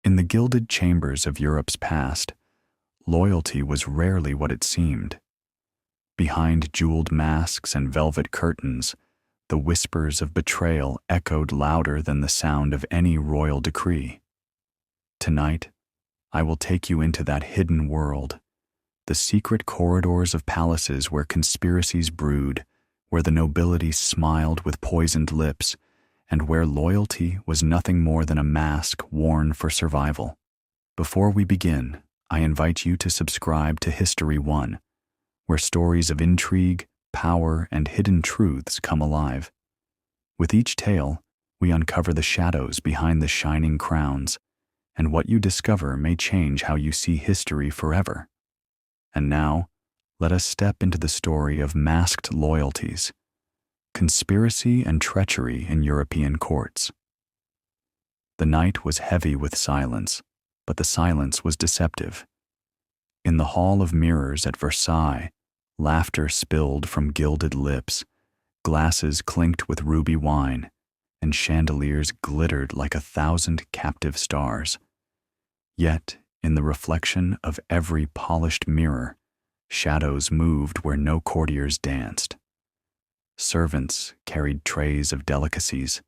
In the gilded chambers of Europe's past, loyalty was rarely what it seemed. Behind jeweled masks and velvet curtains, the whispers of betrayal echoed louder than the sound of any royal decree. Tonight, I will take you into that hidden world, the secret corridors of palaces where conspiracies brewed, where the nobility smiled with poisoned lips, and where loyalty was nothing more than a mask worn for survival. Before we begin, I invite you to subscribe to History 1, where stories of intrigue, power, and hidden truths come alive. With each tale, we uncover the shadows behind the shining crowns, and what you discover may change how you see history forever. And now, let us step into the story of masked loyalties, conspiracy and treachery in European courts. The night was heavy with silence, but the silence was deceptive. In the Hall of Mirrors at Versailles, laughter spilled from gilded lips, glasses clinked with ruby wine, and chandeliers glittered like 1,000 captive stars. Yet, in the reflection of every polished mirror, shadows moved where no courtiers danced. Servants carried trays of delicacies,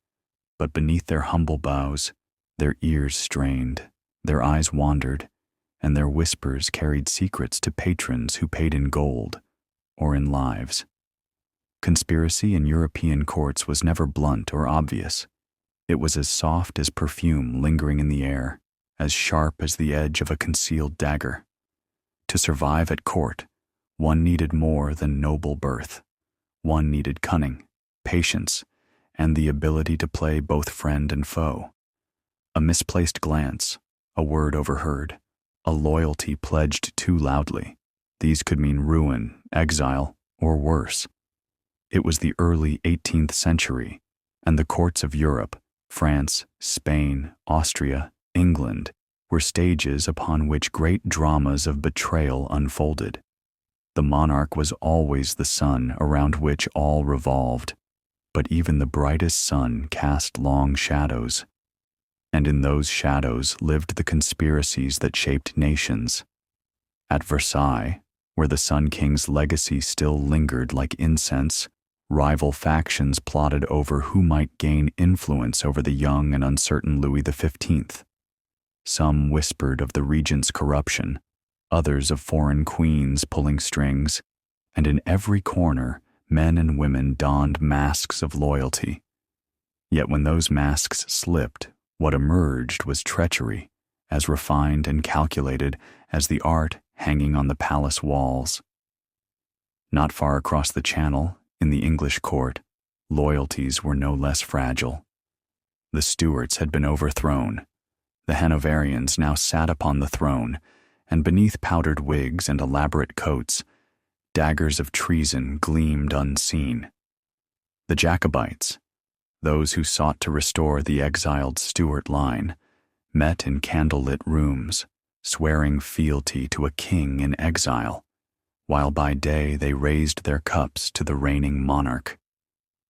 but beneath their humble bows, their ears strained, their eyes wandered, and their whispers carried secrets to patrons who paid in gold or in lives. Conspiracy in European courts was never blunt or obvious. It was as soft as perfume lingering in the air, as sharp as the edge of a concealed dagger. To survive at court, one needed more than noble birth. One needed cunning, patience, and the ability to play both friend and foe. A misplaced glance, a word overheard, a loyalty pledged too loudly. These could mean ruin, exile, or worse. It was the early 18th century, and the courts of Europe, France, Spain, Austria, England, were stages upon which great dramas of betrayal unfolded. The monarch was always the sun around which all revolved, but even the brightest sun cast long shadows, and in those shadows lived the conspiracies that shaped nations. At Versailles, where the Sun King's legacy still lingered like incense, rival factions plotted over who might gain influence over the young and uncertain Louis XV. Some whispered of the regent's corruption, others of foreign queens pulling strings, and in every corner, men and women donned masks of loyalty. Yet when those masks slipped, what emerged was treachery, as refined and calculated as the art hanging on the palace walls. Not far across the Channel, in the English court, loyalties were no less fragile. The Stuarts had been overthrown. The Hanoverians now sat upon the throne, and beneath powdered wigs and elaborate coats, daggers of treason gleamed unseen. The Jacobites, those who sought to restore the exiled Stuart line, met in candlelit rooms, swearing fealty to a king in exile, while by day they raised their cups to the reigning monarch.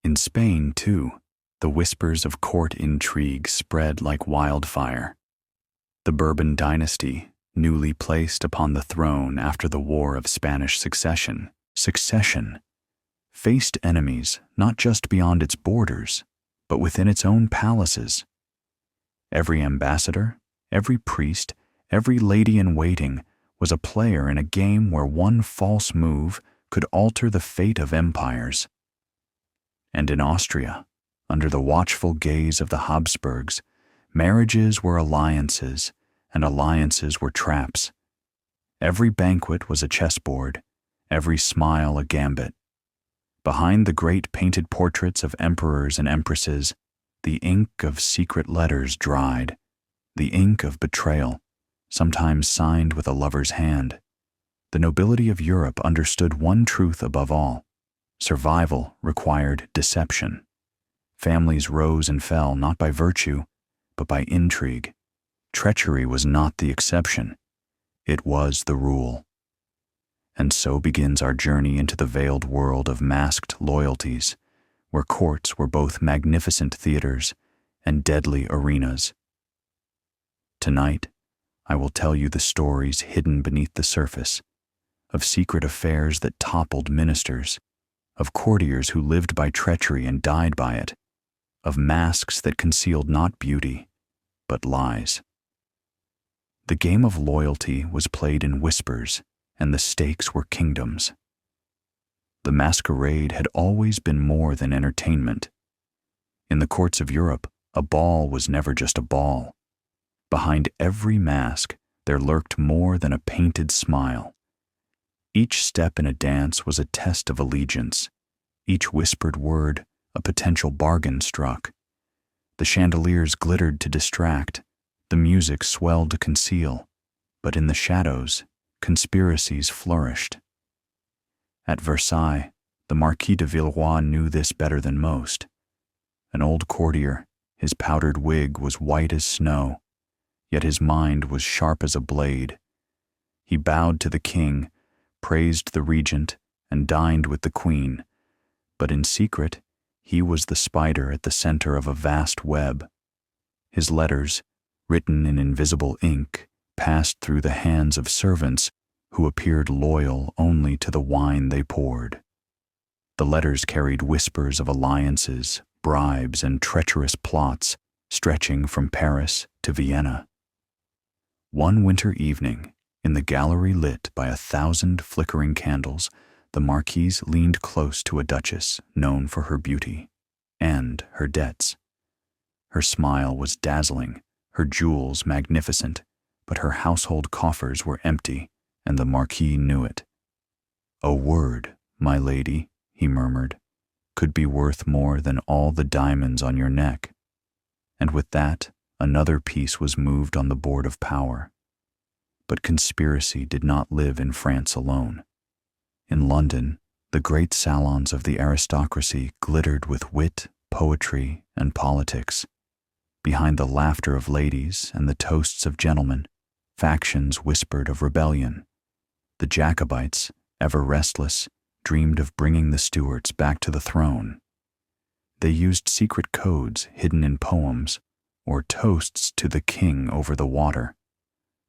In Spain, too, the whispers of court intrigue spread like wildfire. The Bourbon dynasty, newly placed upon the throne after the War of Spanish Succession, faced enemies not just beyond its borders, but within its own palaces. Every ambassador, every priest, every lady-in-waiting was a player in a game where one false move could alter the fate of empires. And in Austria, under the watchful gaze of the Habsburgs, marriages were alliances, and alliances were traps. Every banquet was a chessboard, every smile a gambit. Behind the great painted portraits of emperors and empresses, the ink of secret letters dried, the ink of betrayal, sometimes signed with a lover's hand. The nobility of Europe understood one truth above all: survival required deception. Families rose and fell not by virtue, but by intrigue. Treachery was not the exception, it was the rule. And so begins our journey into the veiled world of masked loyalties, where courts were both magnificent theaters and deadly arenas. Tonight, I will tell you the stories hidden beneath the surface, of secret affairs that toppled ministers, of courtiers who lived by treachery and died by it, of masks that concealed not beauty, but lies. The game of loyalty was played in whispers, and the stakes were kingdoms. The masquerade had always been more than entertainment. In the courts of Europe, a ball was never just a ball. Behind every mask, there lurked more than a painted smile. Each step in a dance was a test of allegiance, each whispered word a potential bargain struck. The chandeliers glittered to distract, the music swelled to conceal, but in the shadows, conspiracies flourished. At Versailles, the Marquis de Villeroy knew this better than most. An old courtier, his powdered wig was white as snow, yet his mind was sharp as a blade. He bowed to the king, praised the regent, and dined with the queen, but in secret, he was the spider at the center of a vast web. His letters, written in invisible ink, passed through the hands of servants who appeared loyal only to the wine they poured. The letters carried whispers of alliances, bribes, and treacherous plots stretching from Paris to Vienna. One winter evening, in the gallery lit by 1,000 flickering candles, the marquise leaned close to a duchess known for her beauty and her debts. Her smile was dazzling, her jewels magnificent, but her household coffers were empty, and the marquis knew it. "A word, my lady," he murmured, "could be worth more than all the diamonds on your neck." And with that, another piece was moved on the board of power. But conspiracy did not live in France alone. In London, the great salons of the aristocracy glittered with wit, poetry, and politics. Behind the laughter of ladies and the toasts of gentlemen, factions whispered of rebellion. The Jacobites, ever restless, dreamed of bringing the Stuarts back to the throne. They used secret codes hidden in poems or toasts to the king over the water,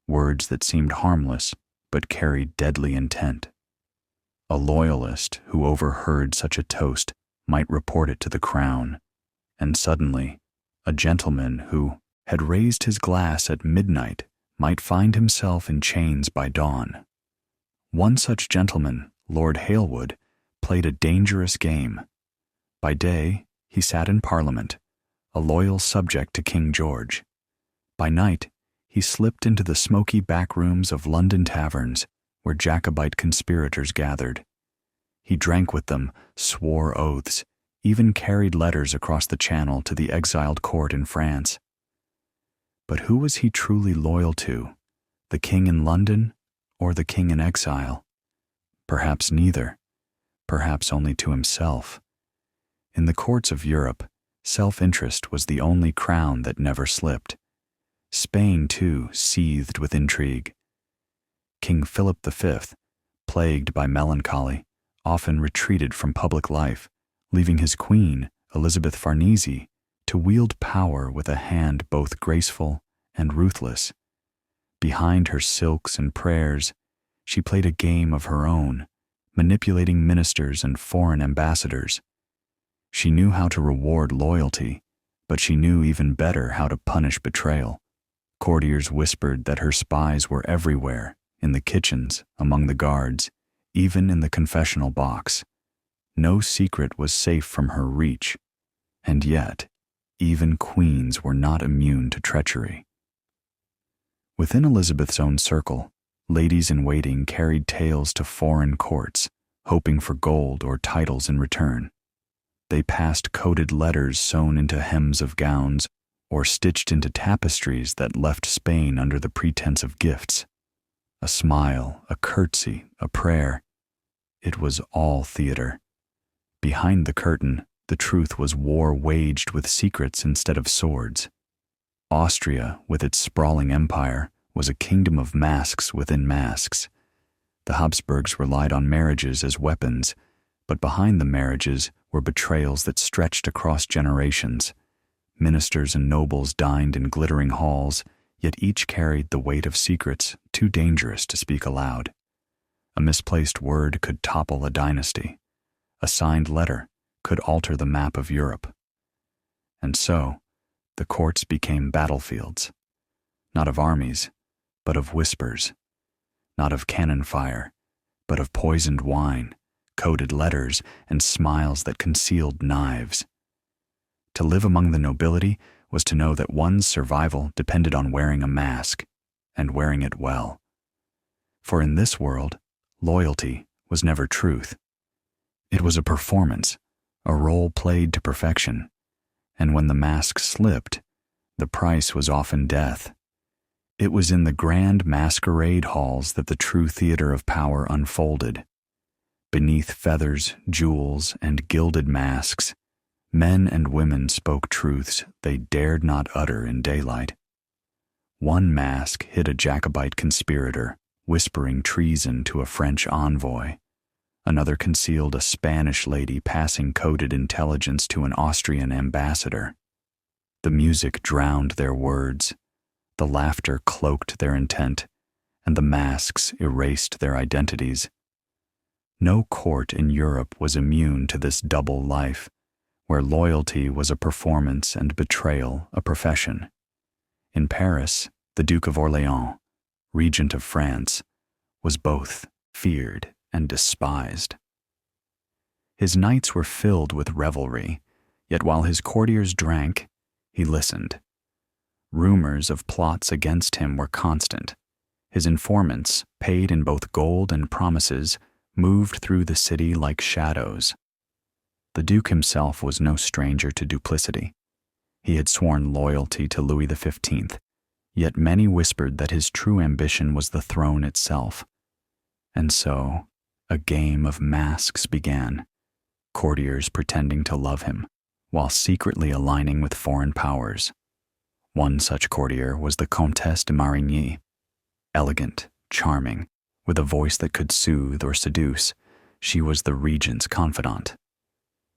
words that seemed harmless but carried deadly intent. A loyalist who overheard such a toast might report it to the crown, and suddenly, a gentleman who had raised his glass at midnight might find himself in chains by dawn. One such gentleman, Lord Halewood, played a dangerous game. By day, he sat in Parliament, a loyal subject to King George. By night, he slipped into the smoky back rooms of London taverns where Jacobite conspirators gathered. He drank with them, swore oaths, even carried letters across the Channel to the exiled court in France. But who was he truly loyal to, the king in London or the king in exile? Perhaps neither, perhaps only to himself. In the courts of Europe, self-interest was the only crown that never slipped. Spain, too, seethed with intrigue. King Philip V, plagued by melancholy, often retreated from public life, leaving his queen, Elizabeth Farnese, to wield power with a hand both graceful and ruthless. Behind her silks and prayers, she played a game of her own, manipulating ministers and foreign ambassadors. She knew how to reward loyalty, but she knew even better how to punish betrayal. Courtiers whispered that her spies were everywhere, in the kitchens, among the guards, even in the confessional box. No secret was safe from her reach, and yet, even queens were not immune to treachery. Within Elizabeth's own circle, ladies-in-waiting carried tales to foreign courts, hoping for gold or titles in return. They passed coded letters sewn into hems of gowns or stitched into tapestries that left Spain under the pretense of gifts. A smile, a curtsy, a prayer. It was all theater. Behind the curtain, the truth was war waged with secrets instead of swords. Austria, with its sprawling empire, was a kingdom of masks within masks. The Habsburgs relied on marriages as weapons, but behind the marriages were betrayals that stretched across generations. Ministers and nobles dined in glittering halls, yet each carried the weight of secrets too dangerous to speak aloud. A misplaced word could topple a dynasty. A signed letter could alter the map of Europe. And so, the courts became battlefields, not of armies, but of whispers, not of cannon fire, but of poisoned wine, coded letters, and smiles that concealed knives. To live among the nobility was to know that one's survival depended on wearing a mask, and wearing it well. For in this world, loyalty was never truth. It was a performance, a role played to perfection, and when the mask slipped, the price was often death. It was in the grand masquerade halls that the true theater of power unfolded. Beneath feathers, jewels, and gilded masks, men and women spoke truths they dared not utter in daylight. One mask hid a Jacobite conspirator, whispering treason to a French envoy. Another concealed a Spanish lady passing coded intelligence to an Austrian ambassador. The music drowned their words, the laughter cloaked their intent, and the masks erased their identities. No court in Europe was immune to this double life, where loyalty was a performance and betrayal a profession. In Paris, the Duke of Orléans, regent of France, was both feared and despised. His nights were filled with revelry, yet while his courtiers drank, he listened. Rumors of plots against him were constant. His informants, paid in both gold and promises, moved through the city like shadows. The Duke himself was no stranger to duplicity. He had sworn loyalty to Louis XV, yet many whispered that his true ambition was the throne itself. And so, a game of masks began, courtiers pretending to love him, while secretly aligning with foreign powers. One such courtier was the Comtesse de Marigny. Elegant, charming, with a voice that could soothe or seduce, she was the regent's confidant.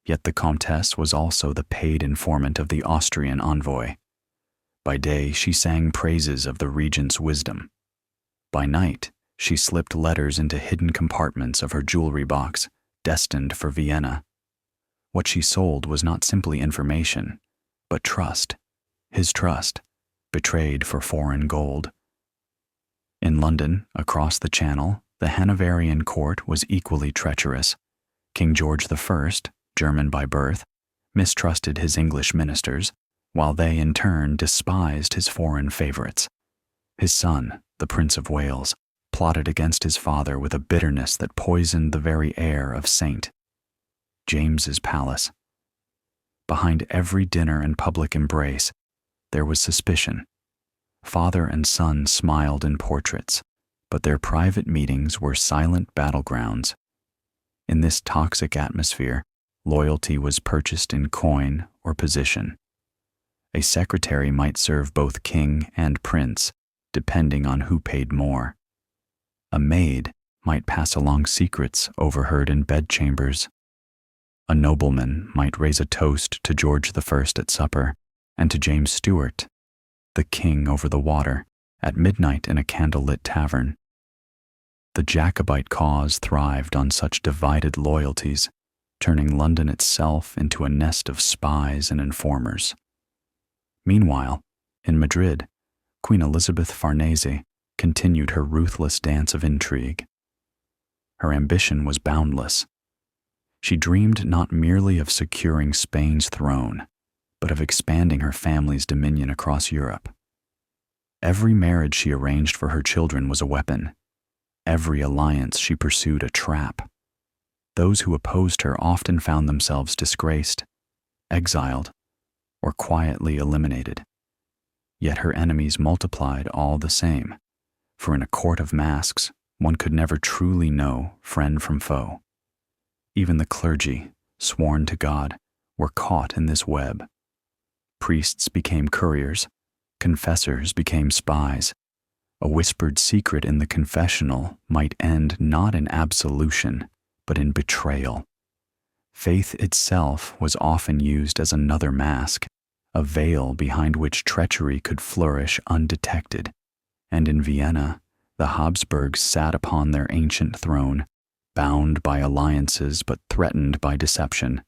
Yet the Comtesse was also the paid informant of the Austrian envoy. By day, she sang praises of the regent's wisdom. By night, she slipped letters into hidden compartments of her jewelry box, destined for Vienna. What she sold was not simply information, but trust, his trust, betrayed for foreign gold. In London, across the Channel, the Hanoverian court was equally treacherous. King George I, German by birth, mistrusted his English ministers, while they in turn despised his foreign favorites. His son, the Prince of Wales, plotted against his father with a bitterness that poisoned the very air of St. James's Palace. Behind every dinner and public embrace, there was suspicion. Father and son smiled in portraits, but their private meetings were silent battlegrounds. In this toxic atmosphere, loyalty was purchased in coin or position. A secretary might serve both king and prince, depending on who paid more. A maid might pass along secrets overheard in bedchambers. A nobleman might raise a toast to George I at supper, and to James Stuart, the king over the water, at midnight in a candlelit tavern. The Jacobite cause thrived on such divided loyalties, turning London itself into a nest of spies and informers. Meanwhile, in Madrid, Queen Elizabeth Farnese continued her ruthless dance of intrigue. Her ambition was boundless. She dreamed not merely of securing Spain's throne, but of expanding her family's dominion across Europe. Every marriage she arranged for her children was a weapon. Every alliance she pursued a trap. Those who opposed her often found themselves disgraced, exiled, or quietly eliminated. Yet her enemies multiplied all the same, for in a court of masks, one could never truly know friend from foe. Even the clergy, sworn to God, were caught in this web. Priests became couriers, confessors became spies. A whispered secret in the confessional might end not in absolution, but in betrayal. Faith itself was often used as another mask, a veil behind which treachery could flourish undetected, and in Vienna, the Habsburgs sat upon their ancient throne, bound by alliances but threatened by deception.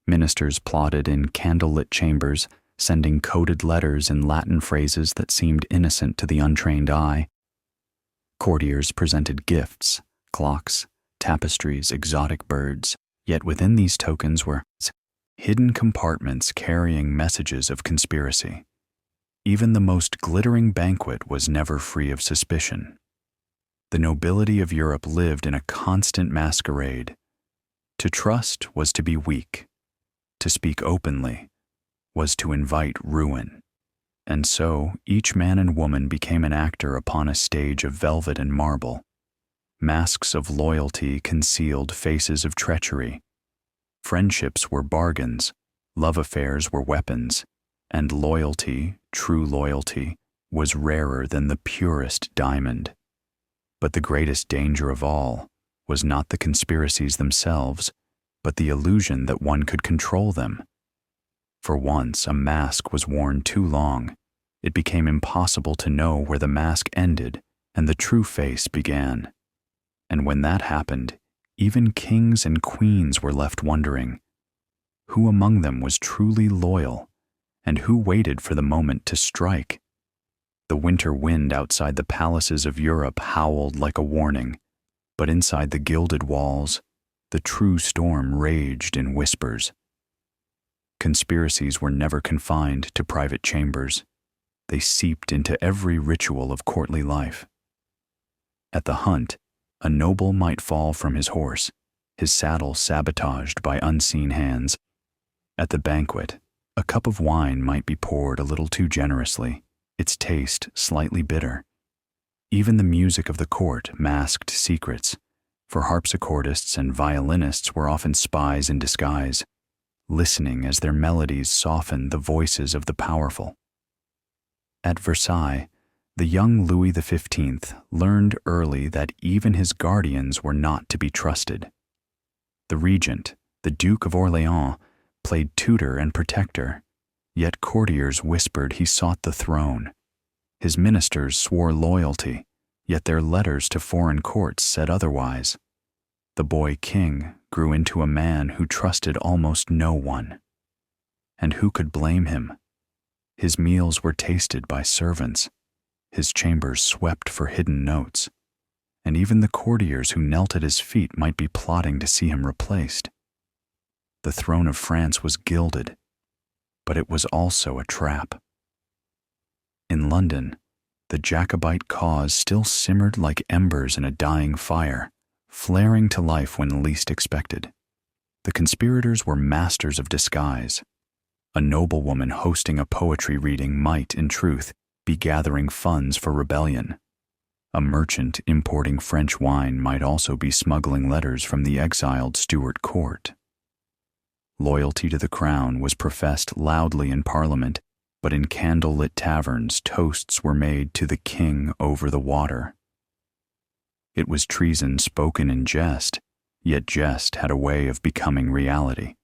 Ministers plotted in candlelit chambers, sending coded letters in Latin phrases that seemed innocent to the untrained eye. Courtiers presented gifts, clocks, tapestries, exotic birds, yet within these tokens were hidden compartments carrying messages of conspiracy. Even the most glittering banquet was never free of suspicion. The nobility of Europe lived in a constant masquerade. To trust was to be weak. To speak openly was to invite ruin. And so each man and woman became an actor upon a stage of velvet and marble. Masks of loyalty concealed faces of treachery. Friendships were bargains, love affairs were weapons, and loyalty, true loyalty, was rarer than the purest diamond. But the greatest danger of all was not the conspiracies themselves, but the illusion that one could control them. For once a mask was worn too long, it became impossible to know where the mask ended and the true face began. And when that happened, even kings and queens were left wondering who among them was truly loyal and who waited for the moment to strike. The winter wind outside the palaces of Europe howled like a warning, but inside the gilded walls, the true storm raged in whispers. Conspiracies were never confined to private chambers. They seeped into every ritual of courtly life. At the hunt, a noble might fall from his horse, his saddle sabotaged by unseen hands. At the banquet, a cup of wine might be poured a little too generously, its taste slightly bitter. Even the music of the court masked secrets, for harpsichordists and violinists were often spies in disguise, listening as their melodies softened the voices of the powerful. At Versailles, the young Louis XV learned early that even his guardians were not to be trusted. The regent, the Duke of Orléans, played tutor and protector, yet courtiers whispered he sought the throne. His ministers swore loyalty, yet their letters to foreign courts said otherwise. The boy king grew into a man who trusted almost no one. And who could blame him? His meals were tasted by servants, his chambers swept for hidden notes, and even the courtiers who knelt at his feet might be plotting to see him replaced. The throne of France was gilded, but it was also a trap. In London, the Jacobite cause still simmered like embers in a dying fire, flaring to life when least expected. The conspirators were masters of disguise. A noblewoman hosting a poetry reading might, in truth, be gathering funds for rebellion. A merchant importing French wine might also be smuggling letters from the exiled Stuart court. Loyalty to the crown was professed loudly in Parliament, but in candle-lit taverns toasts were made to the king over the water. It was treason spoken in jest, yet jest had a way of becoming reality.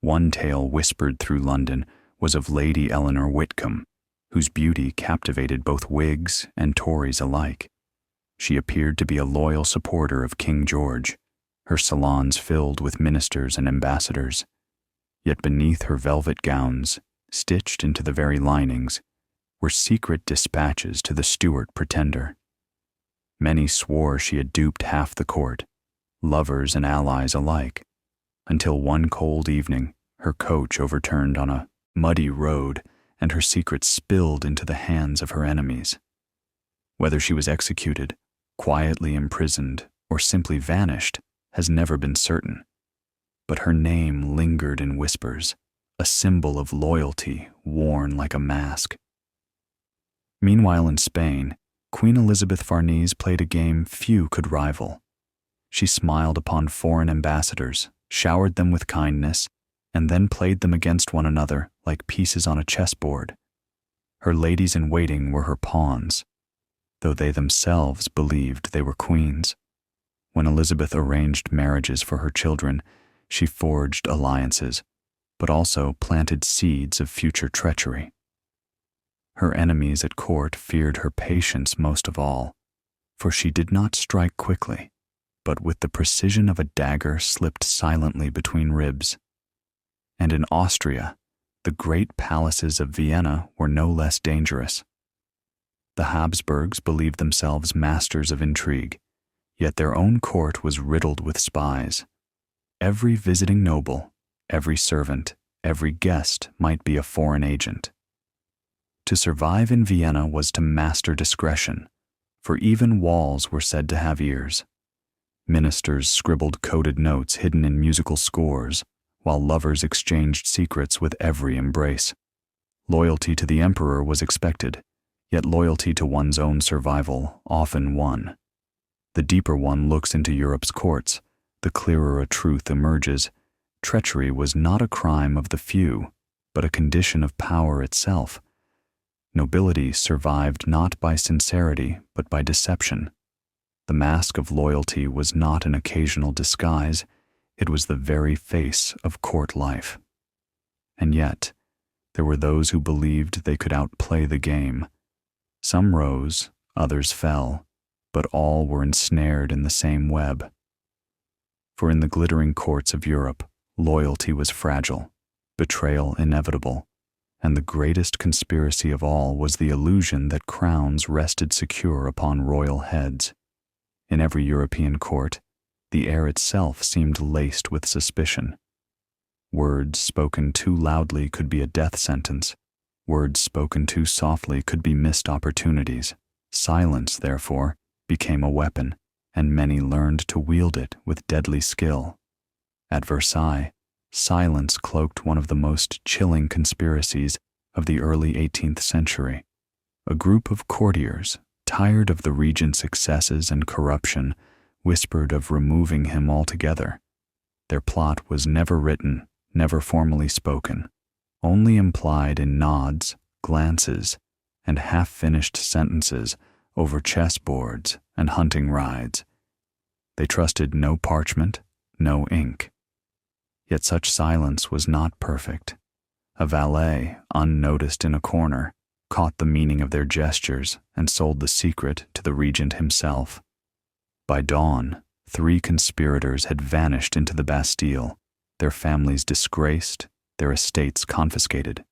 One tale whispered through London was of Lady Eleanor Whitcomb, whose beauty captivated both Whigs and Tories alike. She appeared to be a loyal supporter of King George, her salons filled with ministers and ambassadors. Yet beneath her velvet gowns, stitched into the very linings, were secret dispatches to the Stuart pretender. Many swore she had duped half the court, lovers and allies alike, until one cold evening her coach overturned on a muddy road and her secrets spilled into the hands of her enemies. Whether she was executed, quietly imprisoned, or simply vanished has never been certain. But her name lingered in whispers, a symbol of loyalty worn like a mask. Meanwhile in Spain, Queen Elizabeth Farnese played a game few could rival. She smiled upon foreign ambassadors, showered them with kindness, and then played them against one another like pieces on a chessboard. Her ladies-in-waiting were her pawns, though they themselves believed they were queens. When Elizabeth arranged marriages for her children, she forged alliances, but also planted seeds of future treachery. Her enemies at court feared her patience most of all, for she did not strike quickly, but with the precision of a dagger slipped silently between ribs. And in Austria, the great palaces of Vienna were no less dangerous. The Habsburgs believed themselves masters of intrigue, yet their own court was riddled with spies. Every visiting noble, every servant, every guest might be a foreign agent. To survive in Vienna was to master discretion, for even walls were said to have ears. Ministers scribbled coded notes hidden in musical scores, while lovers exchanged secrets with every embrace. Loyalty to the emperor was expected, yet loyalty to one's own survival often won. The deeper one looks into Europe's courts, the clearer a truth emerges. Treachery was not a crime of the few, but a condition of power itself. Nobility survived not by sincerity, but by deception. The mask of loyalty was not an occasional disguise, it was the very face of court life. And yet, there were those who believed they could outplay the game. Some rose, others fell, but all were ensnared in the same web. For in the glittering courts of Europe, loyalty was fragile, betrayal inevitable, and the greatest conspiracy of all was the illusion that crowns rested secure upon royal heads. In every European court, the air itself seemed laced with suspicion. Words spoken too loudly could be a death sentence. Words spoken too softly could be missed opportunities. Silence, therefore, became a weapon, and many learned to wield it with deadly skill. At Versailles, silence cloaked one of the most chilling conspiracies of the early 18th century. A group of courtiers, tired of the regent's excesses and corruption, whispered of removing him altogether. Their plot was never written, never formally spoken, only implied in nods, glances, and half-finished sentences over chessboards and hunting rides. They trusted no parchment, no ink. Yet such silence was not perfect. A valet, unnoticed in a corner, caught the meaning of their gestures and sold the secret to the regent himself. By dawn, 3 conspirators had vanished into the Bastille, their families disgraced, their estates confiscated.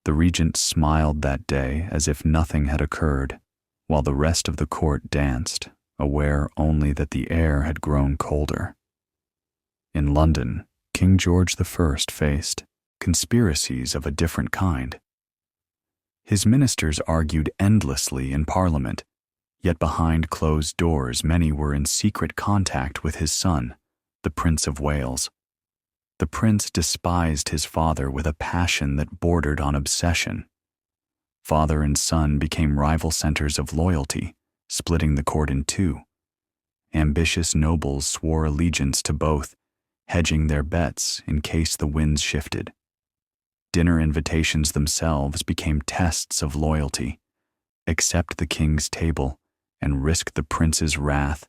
The regent smiled that day as if nothing had occurred, while the rest of the court danced, aware only that the air had grown colder. In London, King George I faced conspiracies of a different kind. His ministers argued endlessly in Parliament, yet behind closed doors many were in secret contact with his son, the Prince of Wales. The prince despised his father with a passion that bordered on obsession. Father and son became rival centers of loyalty, splitting the court in two. Ambitious nobles swore allegiance to both, hedging their bets in case the winds shifted. Dinner invitations themselves became tests of loyalty. Accept the king's table and risk the prince's wrath.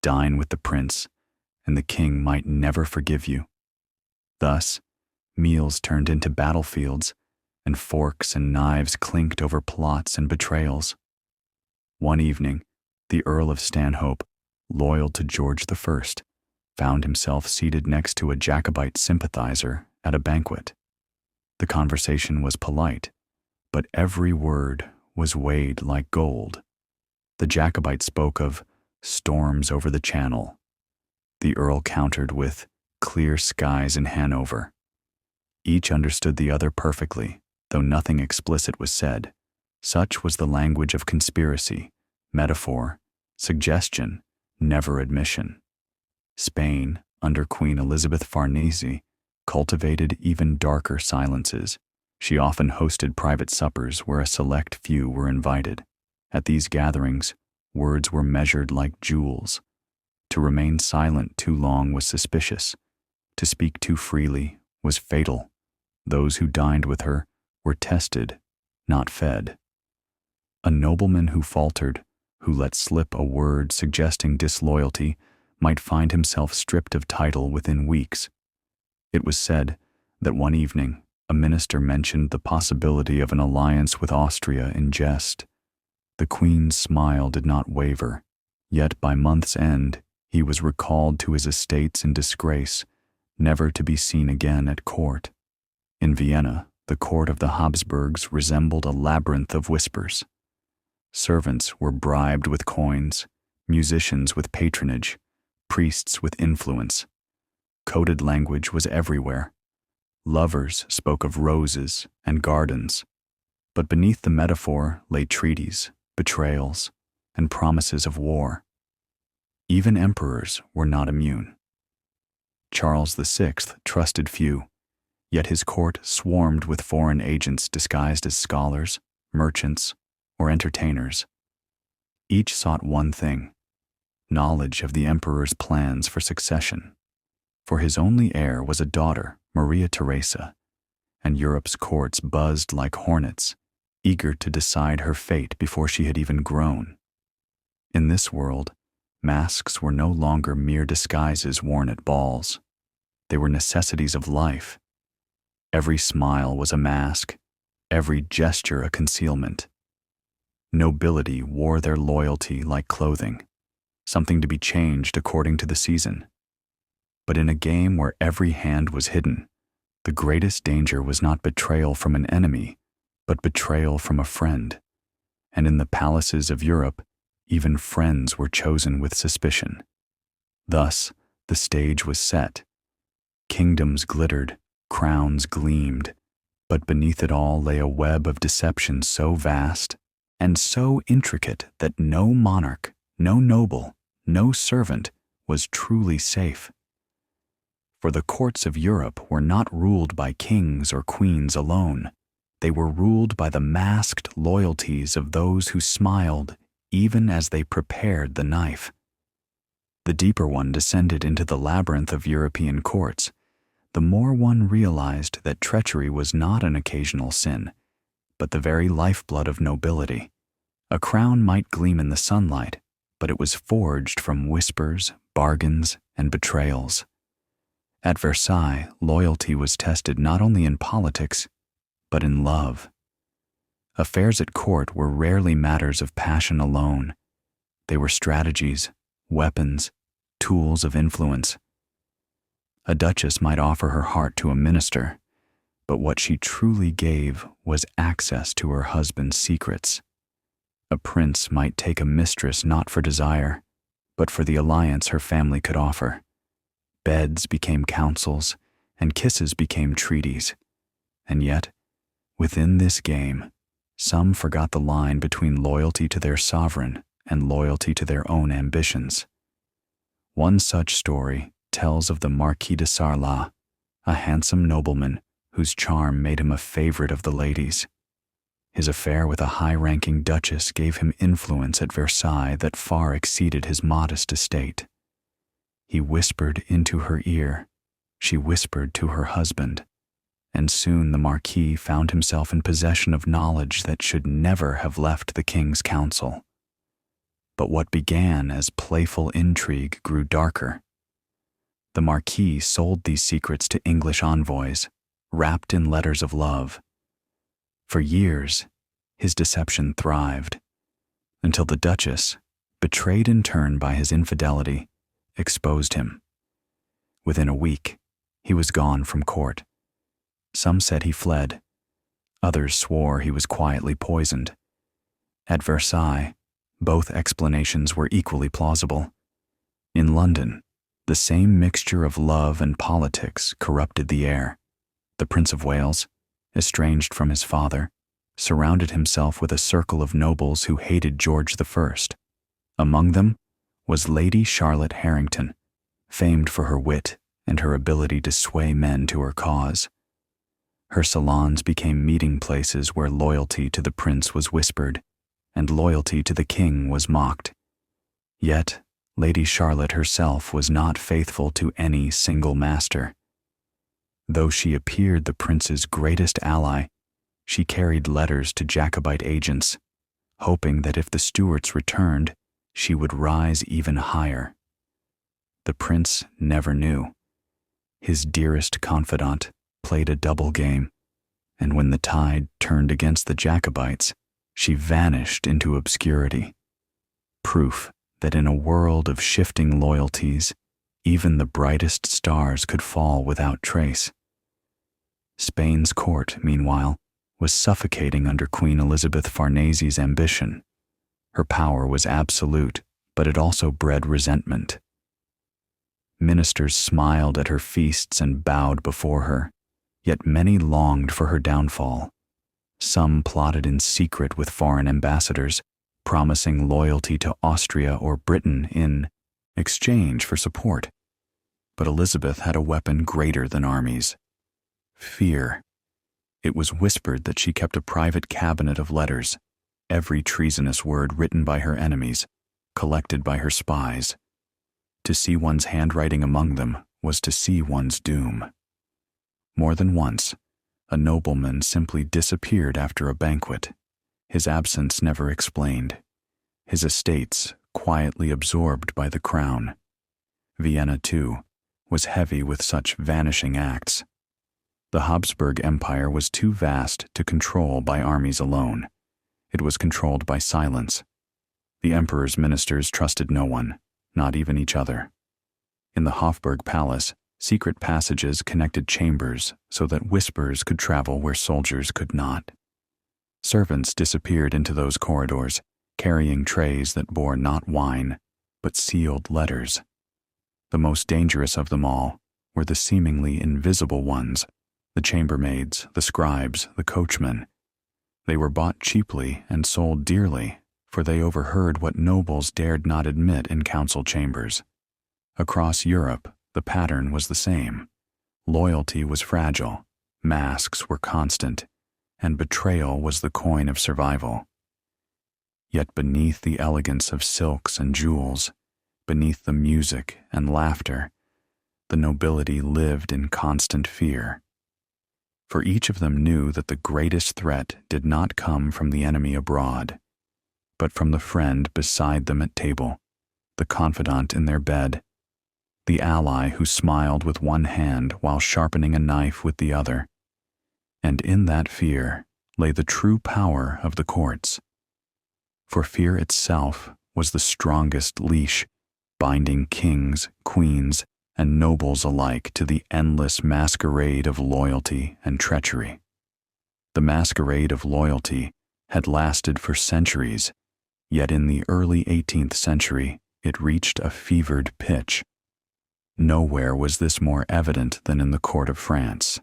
Dine with the prince, and the king might never forgive you. Thus, meals turned into battlefields, and forks and knives clinked over plots and betrayals. One evening, the Earl of Stanhope, loyal to George I, found himself seated next to a Jacobite sympathizer at a banquet. The conversation was polite, but every word was weighed like gold. The Jacobite spoke of storms over the Channel. The Earl countered with clear skies in Hanover. Each understood the other perfectly, though nothing explicit was said. Such was the language of conspiracy, metaphor, suggestion, never admission. Spain, under Queen Elizabeth Farnese, cultivated even darker silences. She often hosted private suppers where a select few were invited. At these gatherings, words were measured like jewels. To remain silent too long was suspicious. To speak too freely was fatal. Those who dined with her were tested, not fed. A nobleman who faltered, who let slip a word suggesting disloyalty, might find himself stripped of title within weeks. It was said, that one evening a minister mentioned the possibility of an alliance with Austria in jest. The Queen's smile did not waver, yet by month's end he was recalled to his estates in disgrace, never to be seen again at court. In Vienna, the court of the Habsburgs resembled a labyrinth of whispers. Servants were bribed with coins, musicians with patronage, priests with influence. Coded language was everywhere. Lovers spoke of roses and gardens, but beneath the metaphor lay treaties, betrayals, and promises of war. Even emperors were not immune. Charles VI trusted few, yet his court swarmed with foreign agents disguised as scholars, merchants, or entertainers. Each sought one thing: knowledge of the emperor's plans for succession. For his only heir was a daughter, Maria Theresa, and Europe's courts buzzed like hornets, eager to decide her fate before she had even grown. In this world, masks were no longer mere disguises worn at balls. They were necessities of life. Every smile was a mask, every gesture a concealment. Nobility wore their loyalty like clothing, something to be changed according to the season. But in a game where every hand was hidden, the greatest danger was not betrayal from an enemy, but betrayal from a friend. And in the palaces of Europe, even friends were chosen with suspicion. Thus, the stage was set. Kingdoms glittered, crowns gleamed, but beneath it all lay a web of deception so vast and so intricate that no monarch, no noble, no servant was truly safe. For the courts of Europe were not ruled by kings or queens alone. They were ruled by the masked loyalties of those who smiled even as they prepared the knife. The deeper one descended into the labyrinth of European courts, the more one realized that treachery was not an occasional sin, but the very lifeblood of nobility. A crown might gleam in the sunlight, but it was forged from whispers, bargains, and betrayals. At Versailles, loyalty was tested not only in politics, but in love. Affairs at court were rarely matters of passion alone. They were strategies, weapons, tools of influence. A duchess might offer her heart to a minister, but what she truly gave was access to her husband's secrets. A prince might take a mistress not for desire, but for the alliance her family could offer. Beds became councils, and kisses became treaties. And yet, within this game, some forgot the line between loyalty to their sovereign and loyalty to their own ambitions. One such story tells of the Marquis de Sarlat, a handsome nobleman whose charm made him a favorite of the ladies. His affair with a high-ranking duchess gave him influence at Versailles that far exceeded his modest estate. He whispered into her ear, she whispered to her husband, and soon the Marquis found himself in possession of knowledge that should never have left the king's council. But what began as playful intrigue grew darker. The Marquis sold these secrets to English envoys, wrapped in letters of love. For years, his deception thrived, until the Duchess, betrayed in turn by his infidelity, exposed him. Within a week, he was gone from court. Some said he fled. Others swore he was quietly poisoned. At Versailles, both explanations were equally plausible. In London, the same mixture of love and politics corrupted the air. The Prince of Wales, estranged from his father, surrounded himself with a circle of nobles who hated George I. Among them was Lady Charlotte Harrington, famed for her wit and her ability to sway men to her cause. Her salons became meeting places where loyalty to the prince was whispered, and loyalty to the king was mocked. Yet, Lady Charlotte herself was not faithful to any single master. Though she appeared the prince's greatest ally, she carried letters to Jacobite agents, hoping that if the Stuarts returned, she would rise even higher. The prince never knew. His dearest confidant, played a double game, and when the tide turned against the Jacobites, she vanished into obscurity. Proof that in a world of shifting loyalties, even the brightest stars could fall without trace. Spain's court, meanwhile, was suffocating under Queen Elizabeth Farnese's ambition. Her power was absolute, but it also bred resentment. Ministers smiled at her feasts and bowed before her, yet many longed for her downfall. Some plotted in secret with foreign ambassadors, promising loyalty to Austria or Britain in exchange for support. But Elizabeth had a weapon greater than armies: fear. It was whispered that she kept a private cabinet of letters, every treasonous word written by her enemies, collected by her spies. To see one's handwriting among them was to see one's doom. More than once, a nobleman simply disappeared after a banquet, his absence never explained, his estates quietly absorbed by the crown. Vienna, too, was heavy with such vanishing acts. The Habsburg Empire was too vast to control by armies alone. It was controlled by silence. The emperor's ministers trusted no one, not even each other. In the Hofburg Palace, secret passages connected chambers so that whispers could travel where soldiers could not. Servants disappeared into those corridors, carrying trays that bore not wine, but sealed letters. The most dangerous of them all were the seemingly invisible ones, the chambermaids, the scribes, the coachmen. They were bought cheaply and sold dearly, for they overheard what nobles dared not admit in council chambers. Across Europe, the pattern was the same. Loyalty was fragile, masks were constant, and betrayal was the coin of survival. Yet beneath the elegance of silks and jewels, beneath the music and laughter, the nobility lived in constant fear. For each of them knew that the greatest threat did not come from the enemy abroad, but from the friend beside them at table, the confidant in their bed, the ally who smiled with one hand while sharpening a knife with the other. And in that fear lay the true power of the courts. For fear itself was the strongest leash, binding kings, queens, and nobles alike to the endless masquerade of loyalty and treachery. The masquerade of loyalty had lasted for centuries, yet in the early 18th century it reached a fevered pitch. Nowhere was this more evident than in the court of France,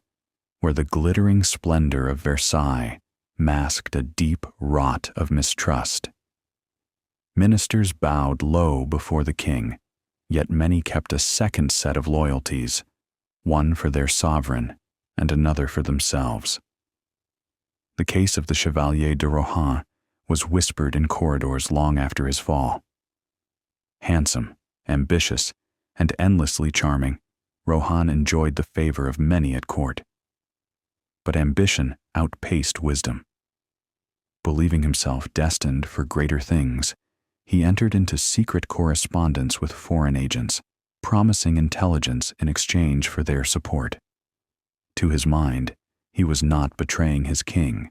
where the glittering splendor of Versailles masked a deep rot of mistrust. Ministers bowed low before the king, yet many kept a second set of loyalties, one for their sovereign and another for themselves. The case of the Chevalier de Rohan was whispered in corridors long after his fall. Handsome, ambitious, and endlessly charming, Rohan enjoyed the favor of many at court. But ambition outpaced wisdom. Believing himself destined for greater things, he entered into secret correspondence with foreign agents, promising intelligence in exchange for their support. To his mind, he was not betraying his king,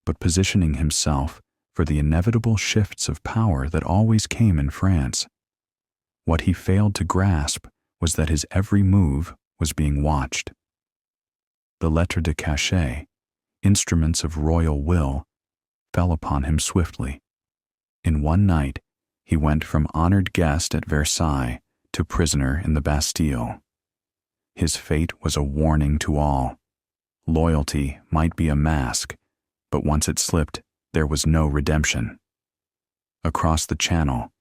but positioning himself for the inevitable shifts of power that always came in France. What he failed to grasp was that his every move was being watched. The lettres de cachet, instruments of royal will, fell upon him swiftly. In one night, he went from honored guest at Versailles to prisoner in the Bastille. His fate was a warning to all. Loyalty might be a mask, but once it slipped, there was no redemption. Across the Channel,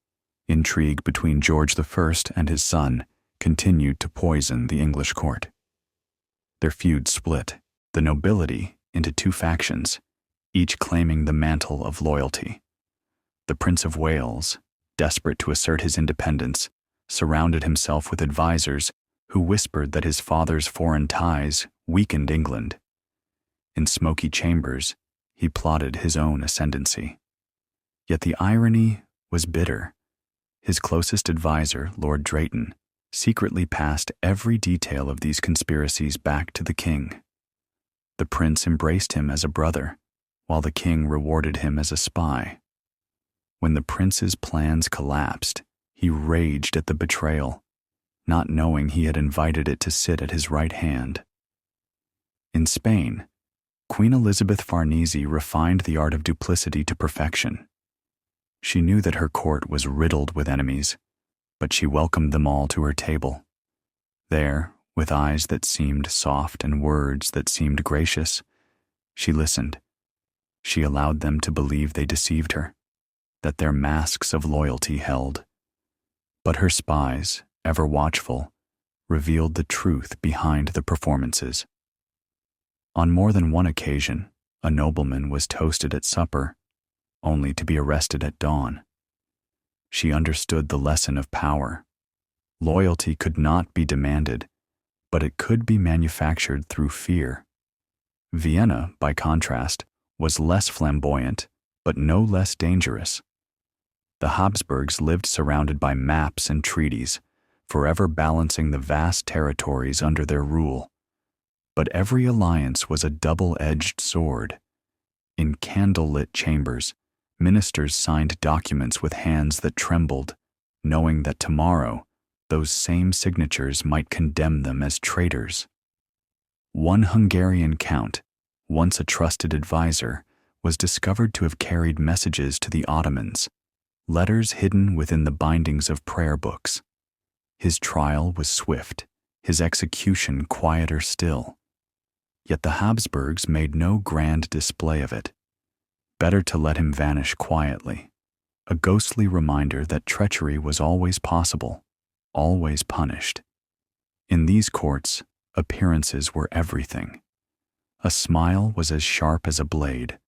intrigue between George I and his son continued to poison the English court. Their feud split the nobility into two factions, each claiming the mantle of loyalty. The Prince of Wales, desperate to assert his independence, surrounded himself with advisors who whispered that his father's foreign ties weakened England. In smoky chambers, he plotted his own ascendancy. Yet the irony was bitter. His closest advisor, Lord Drayton, secretly passed every detail of these conspiracies back to the king, The prince embraced him as a brother, while the king rewarded him as a spy. When the prince's plans collapsed, he raged at the betrayal, not knowing he had invited it to sit at his right hand. In Spain, Queen Elizabeth Farnese refined the art of duplicity to perfection. She knew that her court was riddled with enemies, but she welcomed them all to her table. There, with eyes that seemed soft and words that seemed gracious, she listened. She allowed them to believe they deceived her, that their masks of loyalty held. But her spies, ever watchful, revealed the truth behind the performances. On more than one occasion, a nobleman was toasted at supper, only to be arrested at dawn. She understood the lesson of power. Loyalty could not be demanded, but it could be manufactured through fear. Vienna, by contrast, was less flamboyant, but no less dangerous. The Habsburgs lived surrounded by maps and treaties, forever balancing the vast territories under their rule. But every alliance was a double-edged sword. In candle-lit chambers, ministers signed documents with hands that trembled, knowing that tomorrow those same signatures might condemn them as traitors. One Hungarian count, once a trusted advisor, was discovered to have carried messages to the Ottomans, letters hidden within the bindings of prayer books. His trial was swift, his execution quieter still. Yet the Habsburgs made no grand display of it. Better to let him vanish quietly, a ghostly reminder that treachery was always possible, always punished. In these courts, appearances were everything. A smile was as sharp as a blade,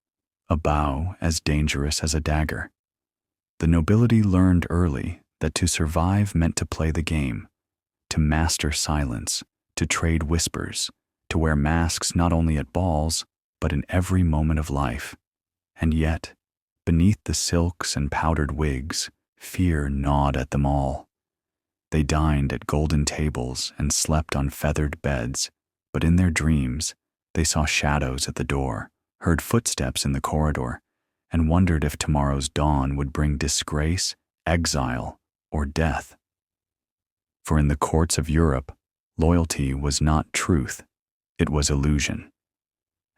a bow as dangerous as a dagger. The nobility learned early that to survive meant to play the game, to master silence, to trade whispers, to wear masks not only at balls, but in every moment of life. And yet, beneath the silks and powdered wigs, fear gnawed at them all. They dined at golden tables and slept on feathered beds, but in their dreams, they saw shadows at the door, heard footsteps in the corridor, and wondered if tomorrow's dawn would bring disgrace, exile, or death. For in the courts of Europe, loyalty was not truth, it was illusion.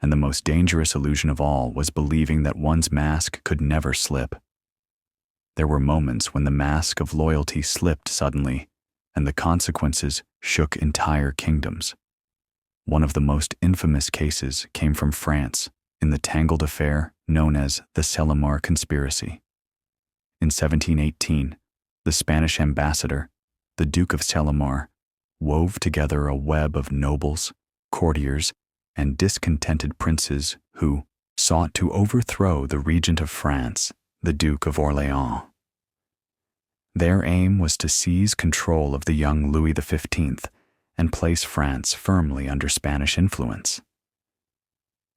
And the most dangerous illusion of all was believing that one's mask could never slip. There were moments when the mask of loyalty slipped suddenly, and the consequences shook entire kingdoms. One of the most infamous cases came from France in the tangled affair known as the Cellamare Conspiracy. In 1718, the Spanish ambassador, the Duke of Cellamare, wove together a web of nobles, courtiers, and discontented princes who sought to overthrow the regent of France, the Duke of Orléans. Their aim was to seize control of the young Louis XV and place France firmly under Spanish influence.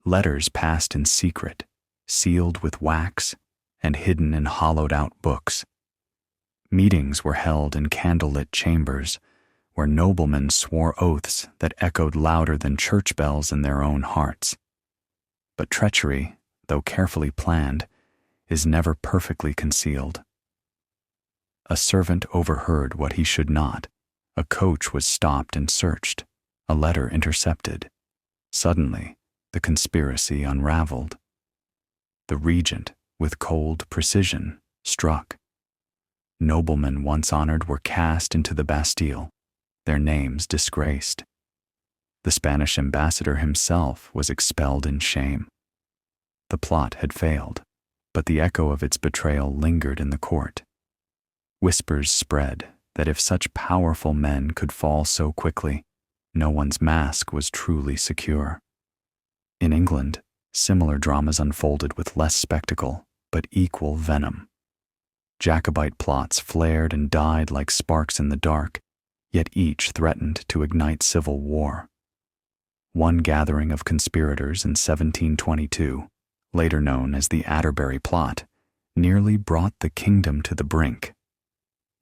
Letters passed in secret, sealed with wax, and hidden in hollowed-out books. Meetings were held in candlelit chambers, where noblemen swore oaths that echoed louder than church bells in their own hearts. But treachery, though carefully planned, is never perfectly concealed. A servant overheard what he should not. A coach was stopped and searched, a letter intercepted. Suddenly, the conspiracy unraveled. The regent, with cold precision, struck. Noblemen once honored were cast into the Bastille, their names disgraced. The Spanish ambassador himself was expelled in shame. The plot had failed, but the echo of its betrayal lingered in the court. Whispers spread that if such powerful men could fall so quickly, no one's mask was truly secure. In England, similar dramas unfolded with less spectacle, but equal venom. Jacobite plots flared and died like sparks in the dark, yet each threatened to ignite civil war. One gathering of conspirators in 1722, later known as the Atterbury Plot, nearly brought the kingdom to the brink.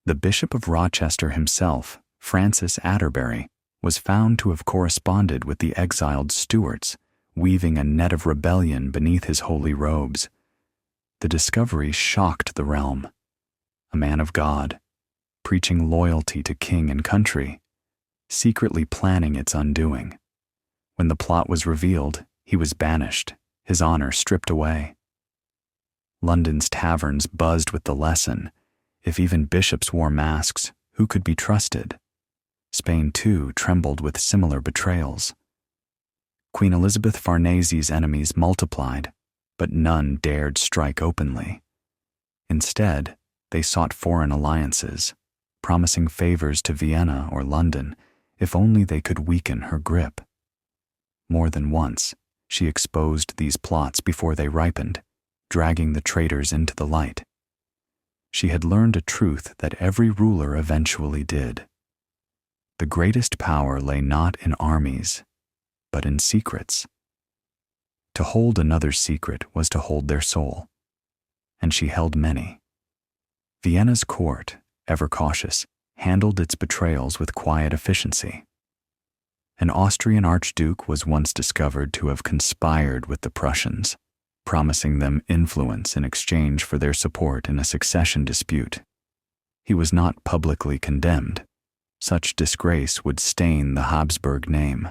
The Bishop of Rochester himself, Francis Atterbury, was found to have corresponded with the exiled Stuarts, weaving a net of rebellion beneath his holy robes. The discovery shocked the realm. A man of God, preaching loyalty to king and country, secretly planning its undoing. When the plot was revealed, he was banished, his honor stripped away. London's taverns buzzed with the lesson. If even bishops wore masks, who could be trusted? Spain, too, trembled with similar betrayals. Queen Elizabeth Farnese's enemies multiplied, but none dared strike openly. Instead, they sought foreign alliances, promising favors to Vienna or London if only they could weaken her grip. More than once, she exposed these plots before they ripened, dragging the traitors into the light. She had learned a truth that every ruler eventually did. The greatest power lay not in armies, but in secrets. To hold another's secret was to hold their soul, and she held many. Vienna's court, ever cautious, handled its betrayals with quiet efficiency. An Austrian archduke was once discovered to have conspired with the Prussians, promising them influence in exchange for their support in a succession dispute. He was not publicly condemned. Such disgrace would stain the Habsburg name.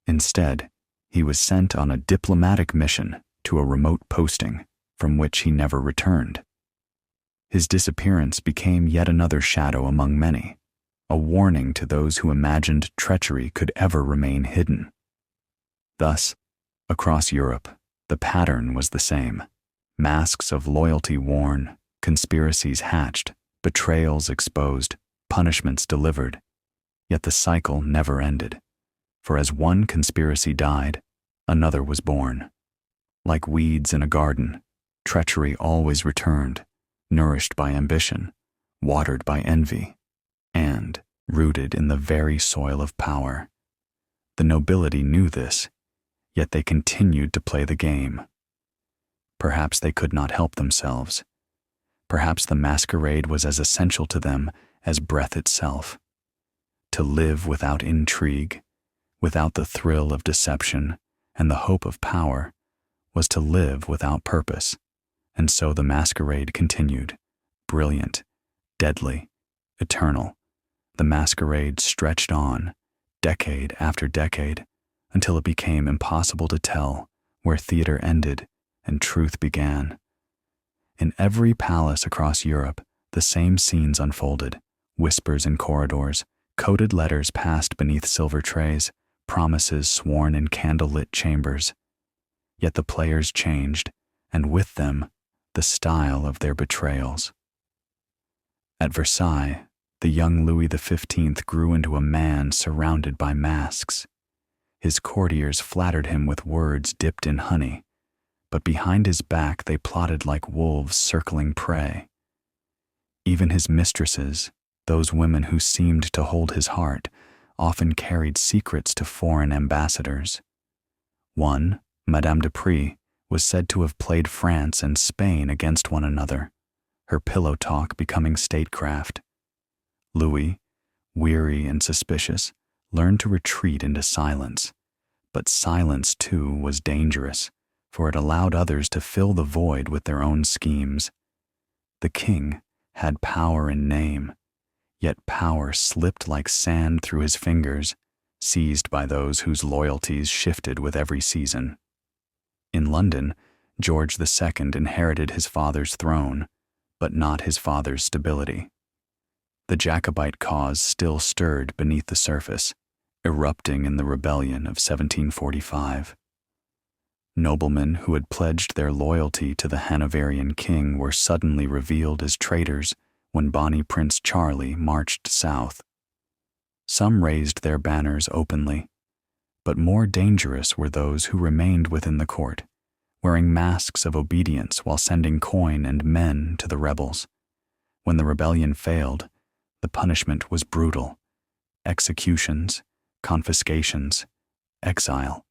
Instead, he was sent on a diplomatic mission to a remote posting from which he never returned. His disappearance became yet another shadow among many, a warning to those who imagined treachery could ever remain hidden. Thus, across Europe, the pattern was the same. Masks of loyalty worn, conspiracies hatched, betrayals exposed, punishments delivered. Yet the cycle never ended, for as one conspiracy died, another was born. Like weeds in a garden, treachery always returned, nourished by ambition, watered by envy, and rooted in the very soil of power. The nobility knew this, yet they continued to play the game. Perhaps they could not help themselves. Perhaps the masquerade was as essential to them as breath itself. To live without intrigue, without the thrill of deception and the hope of power, was to live without purpose, and so the masquerade continued, brilliant, deadly, eternal. The masquerade stretched on, decade after decade, until it became impossible to tell where theater ended and truth began. In every palace across Europe, the same scenes unfolded, whispers in corridors, coded letters passed beneath silver trays, promises sworn in candle-lit chambers. Yet the players changed, and with them, the style of their betrayals. At Versailles, the young Louis XV grew into a man surrounded by masks. His courtiers flattered him with words dipped in honey, but behind his back they plotted like wolves circling prey. Even his mistresses, those women who seemed to hold his heart, often carried secrets to foreign ambassadors. One, Madame de Prie, was said to have played France and Spain against one another, her pillow talk becoming statecraft. Louis, weary and suspicious, learned to retreat into silence. But silence, too, was dangerous, for it allowed others to fill the void with their own schemes. The king had power in name, yet power slipped like sand through his fingers, seized by those whose loyalties shifted with every season. In London, George II inherited his father's throne, but not his father's stability. The Jacobite cause still stirred beneath the surface, erupting in the rebellion of 1745. Noblemen who had pledged their loyalty to the Hanoverian king were suddenly revealed as traitors when Bonnie Prince Charlie marched south. Some raised their banners openly, but more dangerous were those who remained within the court, wearing masks of obedience while sending coin and men to the rebels. When the rebellion failed, the punishment was brutal: executions, confiscations, exile.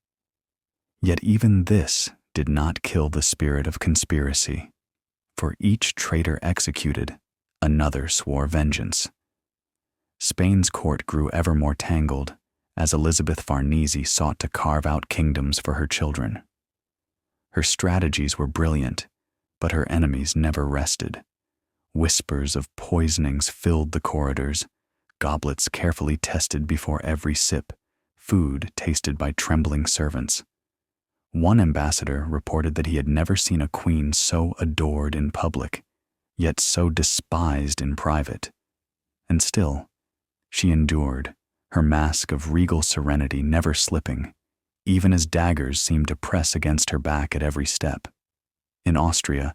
Yet even this did not kill the spirit of conspiracy. For each traitor executed, another swore vengeance. Spain's court grew ever more tangled as Elizabeth Farnese sought to carve out kingdoms for her children. Her strategies were brilliant, but her enemies never rested. Whispers of poisonings filled the corridors, goblets carefully tested before every sip, food tasted by trembling servants. One ambassador reported that he had never seen a queen so adored in public, yet so despised in private. And still, she endured, her mask of regal serenity never slipping, even as daggers seemed to press against her back at every step. In Austria,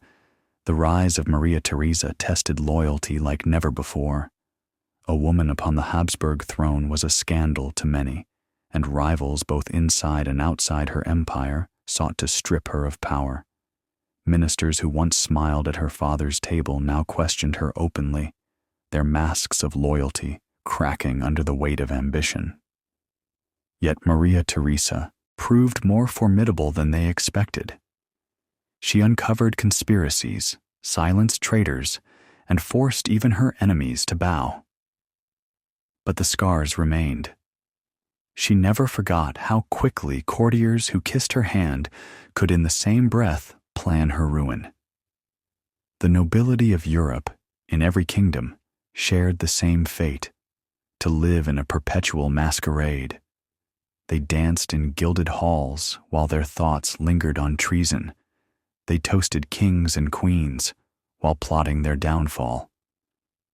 the rise of Maria Theresa tested loyalty like never before. A woman upon the Habsburg throne was a scandal to many, and rivals both inside and outside her empire sought to strip her of power. Ministers who once smiled at her father's table now questioned her openly, their masks of loyalty cracking under the weight of ambition. Yet Maria Theresa proved more formidable than they expected. She uncovered conspiracies, silenced traitors, and forced even her enemies to bow. But the scars remained. She never forgot how quickly courtiers who kissed her hand could in the same breath plan her ruin. The nobility of Europe, in every kingdom, shared the same fate, to live in a perpetual masquerade. They danced in gilded halls while their thoughts lingered on treason. They toasted kings and queens while plotting their downfall.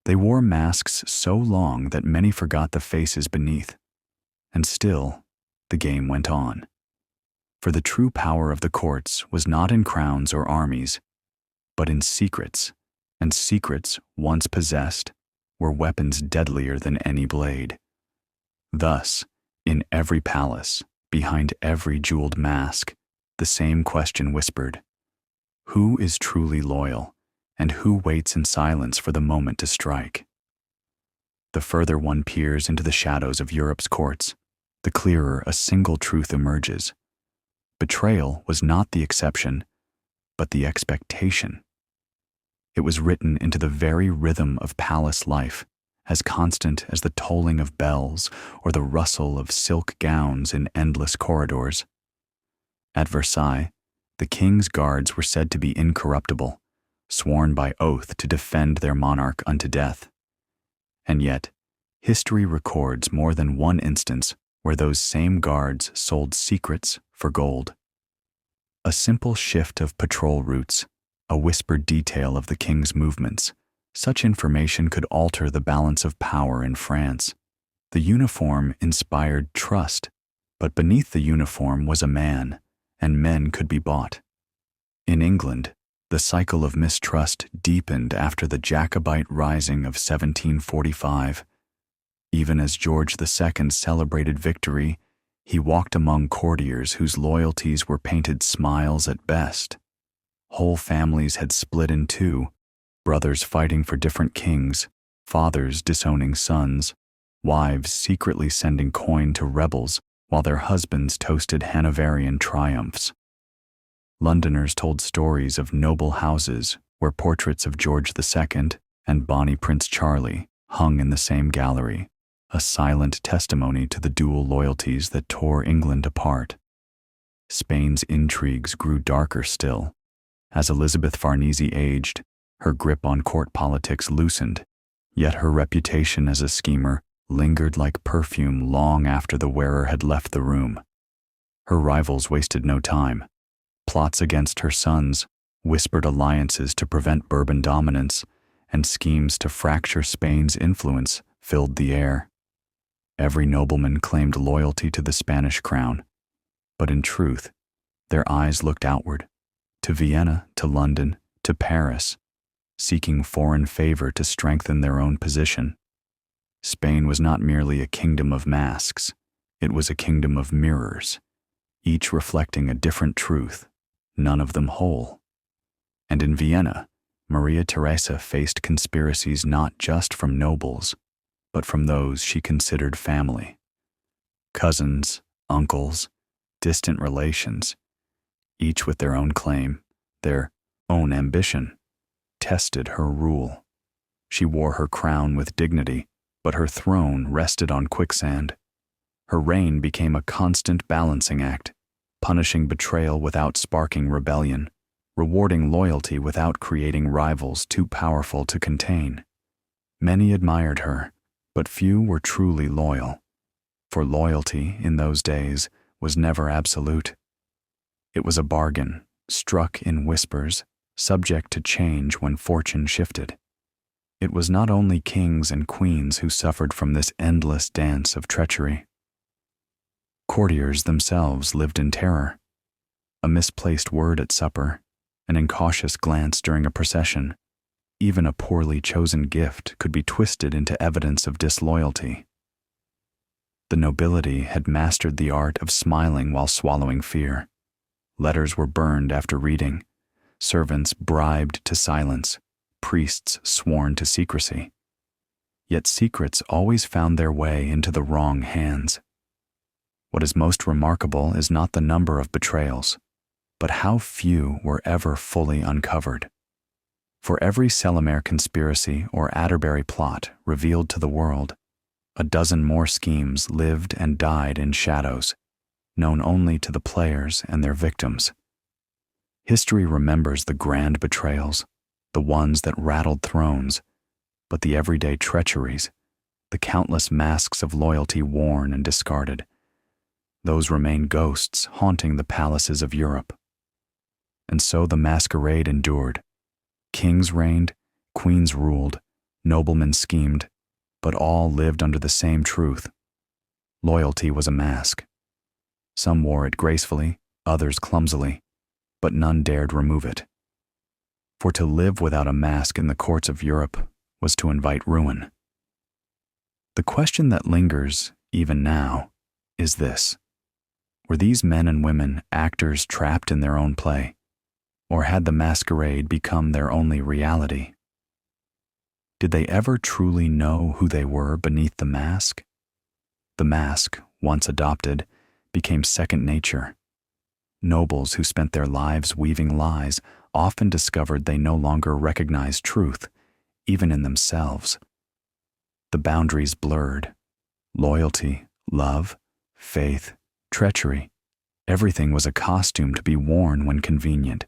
They wore masks so long that many forgot the faces beneath. And still, the game went on. For the true power of the courts was not in crowns or armies, but in secrets, and secrets, once possessed, were weapons deadlier than any blade. Thus, in every palace, behind every jeweled mask, the same question whispered: who is truly loyal, and who waits in silence for the moment to strike? The further one peers into the shadows of Europe's courts, the clearer a single truth emerges. Betrayal was not the exception, but the expectation. It was written into the very rhythm of palace life, as constant as the tolling of bells or the rustle of silk gowns in endless corridors. At Versailles, the king's guards were said to be incorruptible, sworn by oath to defend their monarch unto death. And yet, history records more than one instance where those same guards sold secrets for gold. A simple shift of patrol routes, a whispered detail of the king's movements, such information could alter the balance of power in France. The uniform inspired trust, but beneath the uniform was a man, and men could be bought. In England, the cycle of mistrust deepened after the Jacobite rising of 1745. Even as George II celebrated victory, he walked among courtiers whose loyalties were painted smiles at best. Whole families had split in two, brothers fighting for different kings, fathers disowning sons, wives secretly sending coin to rebels while their husbands toasted Hanoverian triumphs. Londoners told stories of noble houses where portraits of George II and Bonnie Prince Charlie hung in the same gallery, a silent testimony to the dual loyalties that tore England apart. Spain's intrigues grew darker still. As Elizabeth Farnese aged, her grip on court politics loosened, yet her reputation as a schemer lingered like perfume long after the wearer had left the room. Her rivals wasted no time. Plots against her sons, whispered alliances to prevent Bourbon dominance, and schemes to fracture Spain's influence filled the air. Every nobleman claimed loyalty to the Spanish crown, but in truth, their eyes looked outward, to Vienna, to London, to Paris, seeking foreign favor to strengthen their own position. Spain was not merely a kingdom of masks, it was a kingdom of mirrors, each reflecting a different truth, none of them whole. And in Vienna, Maria Theresa faced conspiracies not just from nobles, but from those she considered family. Cousins, uncles, distant relations, each with their own claim, their own ambition, tested her rule. She wore her crown with dignity, but her throne rested on quicksand. Her reign became a constant balancing act, punishing betrayal without sparking rebellion, rewarding loyalty without creating rivals too powerful to contain. Many admired her, but few were truly loyal, for loyalty in those days was never absolute. It was a bargain, struck in whispers, subject to change when fortune shifted. It was not only kings and queens who suffered from this endless dance of treachery. Courtiers themselves lived in terror. A misplaced word at supper, an incautious glance during a procession, even a poorly chosen gift could be twisted into evidence of disloyalty. The nobility had mastered the art of smiling while swallowing fear. Letters were burned after reading, servants bribed to silence, priests sworn to secrecy. Yet secrets always found their way into the wrong hands. What is most remarkable is not the number of betrayals, but how few were ever fully uncovered. For every Cellamare Conspiracy or Atterbury plot revealed to the world, a dozen more schemes lived and died in shadows, known only to the players and their victims. History remembers the grand betrayals, the ones that rattled thrones, but the everyday treacheries, the countless masks of loyalty worn and discarded, those remain ghosts haunting the palaces of Europe. And so the masquerade endured. Kings reigned, queens ruled, noblemen schemed, but all lived under the same truth. Loyalty was a mask. Some wore it gracefully, others clumsily, but none dared remove it. For to live without a mask in the courts of Europe was to invite ruin. The question that lingers, even now, is this: were these men and women actors trapped in their own play? Or had the masquerade become their only reality? Did they ever truly know who they were beneath the mask? The mask, once adopted, became second nature. Nobles who spent their lives weaving lies often discovered they no longer recognized truth, even in themselves. The boundaries blurred. Loyalty, love, faith, treachery, everything was a costume to be worn when convenient,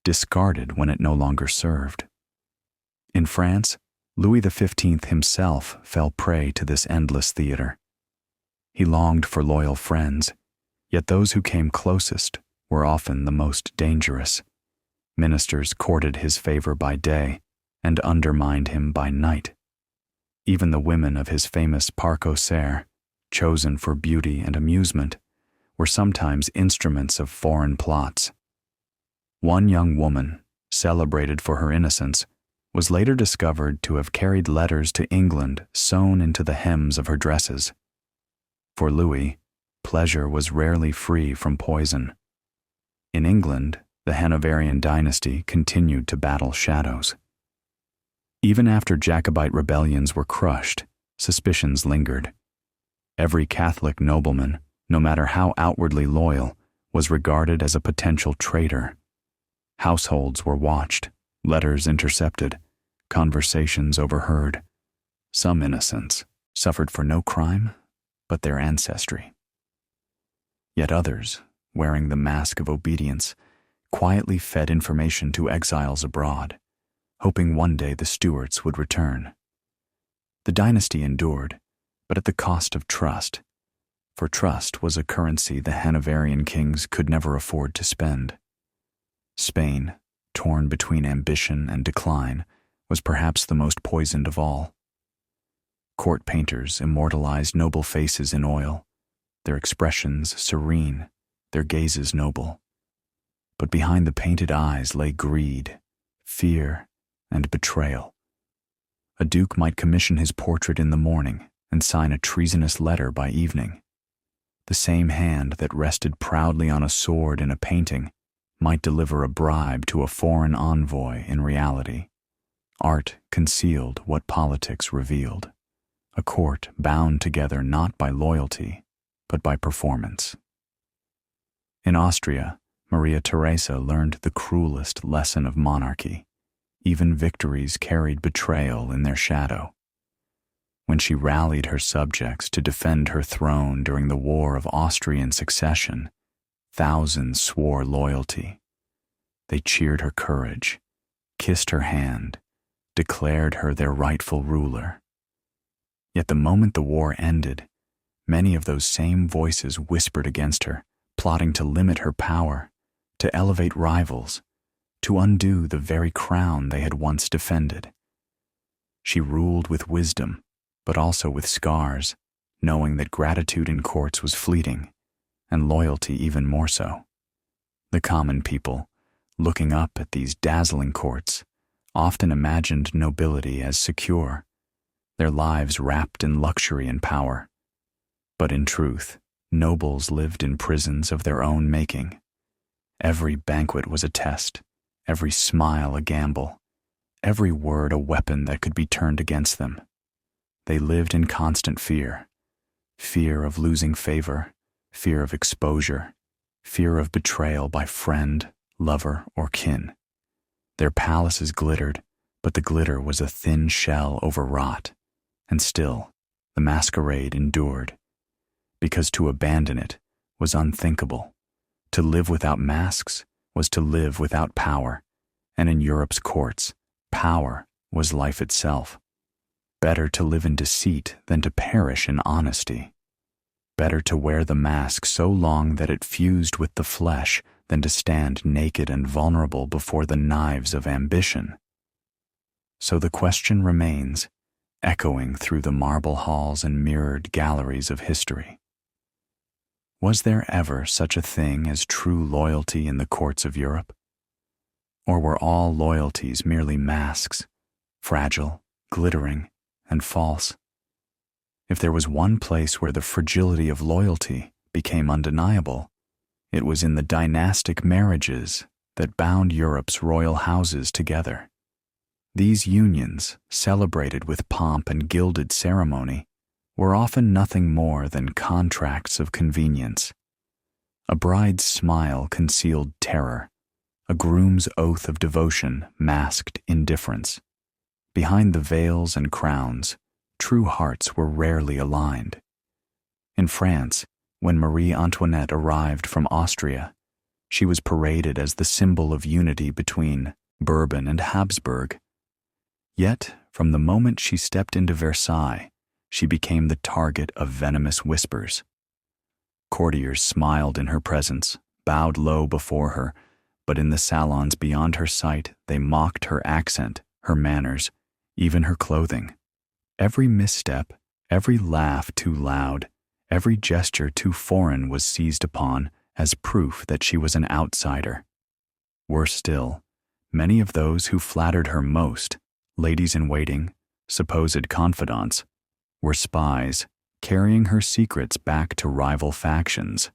discarded when it no longer served. In France, Louis XV himself fell prey to this endless theater. He longed for loyal friends, yet those who came closest were often the most dangerous. Ministers courted his favor by day and undermined him by night. Even the women of his famous Parc aux Cerfs, chosen for beauty and amusement, were sometimes instruments of foreign plots. One young woman, celebrated for her innocence, was later discovered to have carried letters to England sewn into the hems of her dresses. For Louis, pleasure was rarely free from poison. In England, the Hanoverian dynasty continued to battle shadows. Even after Jacobite rebellions were crushed, suspicions lingered. Every Catholic nobleman, no matter how outwardly loyal, was regarded as a potential traitor. Households were watched, letters intercepted, conversations overheard. Some innocents suffered for no crime but their ancestry. Yet others, wearing the mask of obedience, quietly fed information to exiles abroad, hoping one day the Stuarts would return. The dynasty endured, but at the cost of trust, for trust was a currency the Hanoverian kings could never afford to spend. Spain, torn between ambition and decline, was perhaps the most poisoned of all. Court painters immortalized noble faces in oil, their expressions serene, their gazes noble. But behind the painted eyes lay greed, fear, and betrayal. A duke might commission his portrait in the morning and sign a treasonous letter by evening. The same hand that rested proudly on a sword in a painting might deliver a bribe to a foreign envoy in reality. Art concealed what politics revealed, a court bound together not by loyalty, but by performance. In Austria, Maria Theresa learned the cruelest lesson of monarchy. Even victories carried betrayal in their shadow. When she rallied her subjects to defend her throne during the War of Austrian Succession, thousands swore loyalty. They cheered her courage, kissed her hand, declared her their rightful ruler. Yet the moment the war ended, many of those same voices whispered against her, plotting to limit her power, to elevate rivals, to undo the very crown they had once defended. She ruled with wisdom, but also with scars, knowing that gratitude in courts was fleeting, and loyalty even more so. The common people, looking up at these dazzling courts, often imagined nobility as secure, their lives wrapped in luxury and power. But in truth, nobles lived in prisons of their own making. Every banquet was a test, every smile a gamble, every word a weapon that could be turned against them. They lived in constant fear of losing favor, fear of exposure, fear of betrayal by friend, lover, or kin. Their palaces glittered, but the glitter was a thin shell overwrought, and still the masquerade endured, because to abandon it was unthinkable. To live without masks was to live without power, and in Europe's courts, power was life itself. Better to live in deceit than to perish in honesty. Better to wear the mask so long that it fused with the flesh than to stand naked and vulnerable before the knives of ambition. So the question remains, echoing through the marble halls and mirrored galleries of history. Was there ever such a thing as true loyalty in the courts of Europe? Or were all loyalties merely masks, fragile, glittering, and false? If there was one place where the fragility of loyalty became undeniable, it was in the dynastic marriages that bound Europe's royal houses together. These unions, celebrated with pomp and gilded ceremony, were often nothing more than contracts of convenience. A bride's smile concealed terror, a groom's oath of devotion masked indifference. Behind the veils and crowns, true hearts were rarely aligned. In France, when Marie Antoinette arrived from Austria, she was paraded as the symbol of unity between Bourbon and Habsburg. Yet, from the moment she stepped into Versailles, she became the target of venomous whispers. Courtiers smiled in her presence, bowed low before her, but in the salons beyond her sight they mocked her accent, her manners, even her clothing. Every misstep, every laugh too loud, every gesture too foreign was seized upon as proof that she was an outsider. Worse still, many of those who flattered her most, ladies-in-waiting, supposed confidants, were spies, carrying her secrets back to rival factions.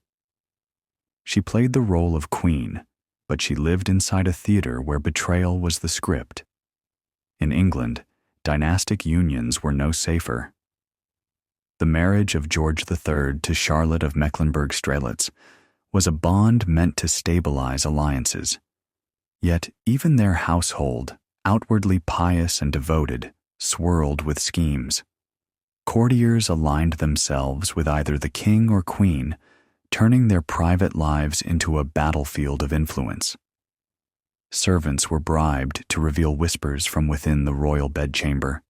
She played the role of queen, but she lived inside a theater where betrayal was the script. In England, dynastic unions were no safer. The marriage of George III to Charlotte of Mecklenburg-Strelitz was a bond meant to stabilize alliances. Yet even their household, outwardly pious and devoted, swirled with schemes. Courtiers aligned themselves with either the king or queen, turning their private lives into a battlefield of influence. Servants were bribed to reveal whispers from within the royal bedchamber.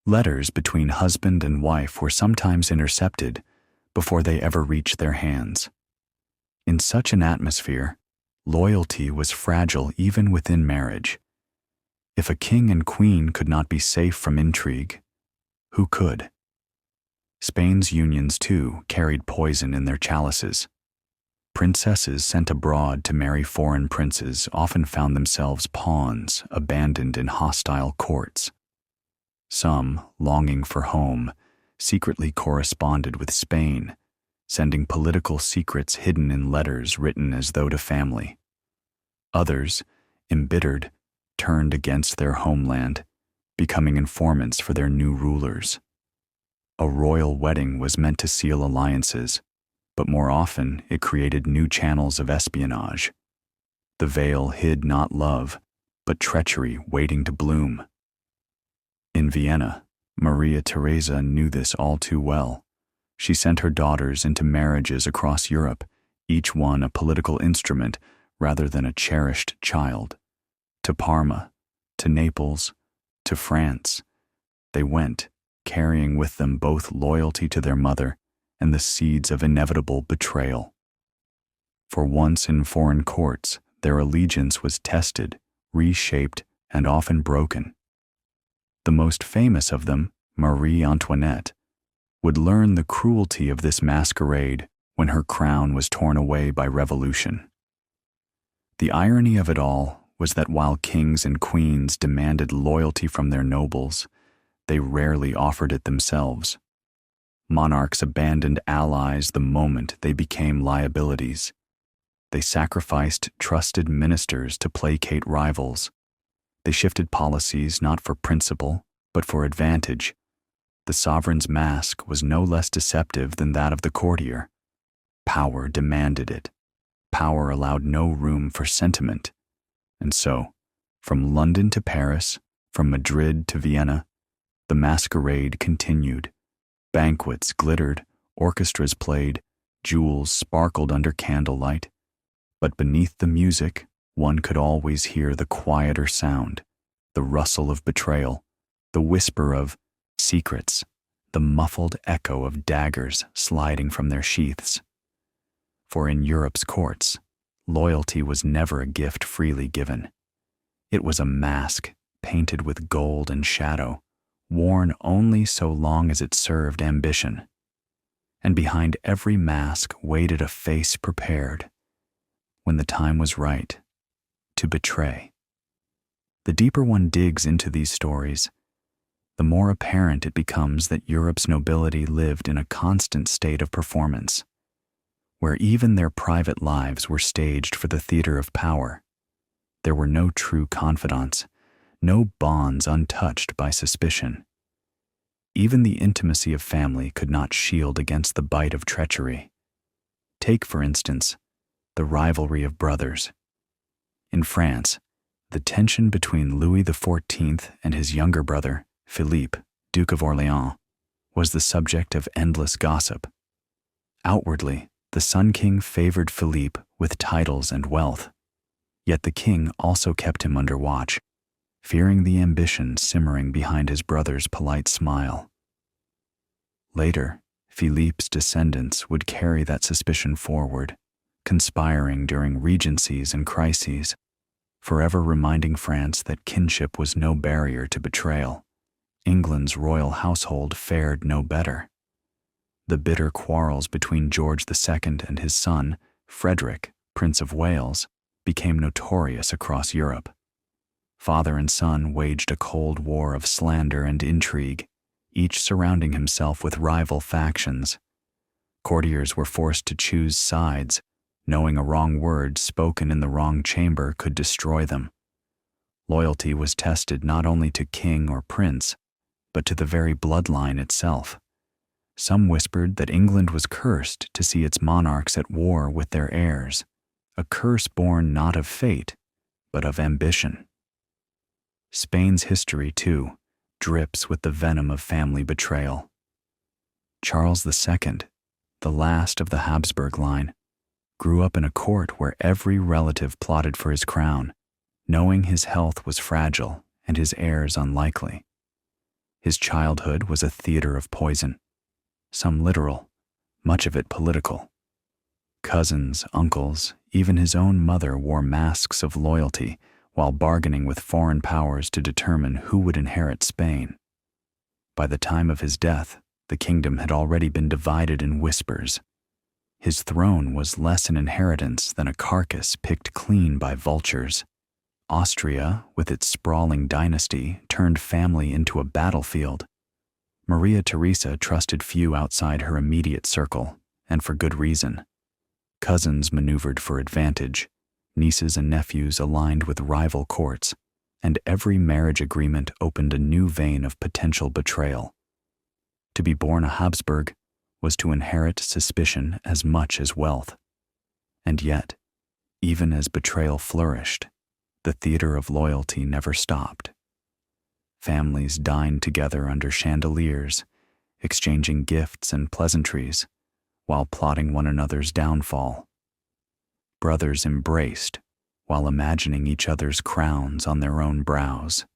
Letters between husband and wife were sometimes intercepted before they ever reached their hands. In such an atmosphere, loyalty was fragile even within marriage. If a king and queen could not be safe from intrigue, who could? Spain's unions, too, carried poison in their chalices. Princesses sent abroad to marry foreign princes often found themselves pawns abandoned in hostile courts. Some, longing for home, secretly corresponded with Spain, sending political secrets hidden in letters written as though to family. Others, embittered, turned against their homeland, becoming informants for their new rulers. A royal wedding was meant to seal alliances, but more often it created new channels of espionage. The veil hid not love, but treachery waiting to bloom. In Vienna, Maria Theresa knew this all too well. She sent her daughters into marriages across Europe, each one a political instrument rather than a cherished child. To Parma, to Naples, to France, they went, carrying with them both loyalty to their mother and the seeds of inevitable betrayal. For once in foreign courts, their allegiance was tested, reshaped, and often broken. The most famous of them, Marie Antoinette, would learn the cruelty of this masquerade when her crown was torn away by revolution. The irony of it all was that while kings and queens demanded loyalty from their nobles, they rarely offered it themselves. Monarchs abandoned allies the moment they became liabilities. They sacrificed trusted ministers to placate rivals. They shifted policies not for principle, but for advantage. The sovereign's mask was no less deceptive than that of the courtier. Power demanded it. Power allowed no room for sentiment. And so, from London to Paris, from Madrid to Vienna, the masquerade continued. Banquets glittered, orchestras played, jewels sparkled under candlelight. But beneath the music, one could always hear the quieter sound, the rustle of betrayal, the whisper of secrets, the muffled echo of daggers sliding from their sheaths. For in Europe's courts, loyalty was never a gift freely given. It was a mask painted with gold and shadow, worn only so long as it served ambition. And behind every mask waited a face prepared, when the time was right, to betray. The deeper one digs into these stories, the more apparent it becomes that Europe's nobility lived in a constant state of performance, where even their private lives were staged for the theater of power. There were no true confidants, no bonds untouched by suspicion. Even the intimacy of family could not shield against the bite of treachery. Take, for instance, the rivalry of brothers. In France, the tension between Louis XIV and his younger brother, Philippe, Duke of Orléans, was the subject of endless gossip. Outwardly, the Sun King favored Philippe with titles and wealth, yet the king also kept him under watch, fearing the ambition simmering behind his brother's polite smile. Later, Philippe's descendants would carry that suspicion forward, conspiring during regencies and crises, forever reminding France that kinship was no barrier to betrayal. England's royal household fared no better. The bitter quarrels between George II and his son, Frederick, Prince of Wales, became notorious across Europe. Father and son waged a cold war of slander and intrigue, each surrounding himself with rival factions. Courtiers were forced to choose sides, knowing a wrong word spoken in the wrong chamber could destroy them. Loyalty was tested not only to king or prince, but to the very bloodline itself. Some whispered that England was cursed to see its monarchs at war with their heirs, a curse born not of fate, but of ambition. Spain's history, too, drips with the venom of family betrayal. Charles II, the last of the Habsburg line, grew up in a court where every relative plotted for his crown, knowing his health was fragile and his heirs unlikely. His childhood was a theater of poison, some literal, much of it political. Cousins, uncles, even his own mother wore masks of loyalty while bargaining with foreign powers to determine who would inherit Spain. By the time of his death, the kingdom had already been divided in whispers. His throne was less an inheritance than a carcass picked clean by vultures. Austria, with its sprawling dynasty, turned family into a battlefield. Maria Theresa trusted few outside her immediate circle, and for good reason. Cousins maneuvered for advantage, nieces and nephews aligned with rival courts, and every marriage agreement opened a new vein of potential betrayal. To be born a Habsburg was to inherit suspicion as much as wealth. And yet, even as betrayal flourished, the theater of loyalty never stopped. Families dined together under chandeliers, exchanging gifts and pleasantries, while plotting one another's downfall. Brothers embraced while imagining each other's crowns on their own brows.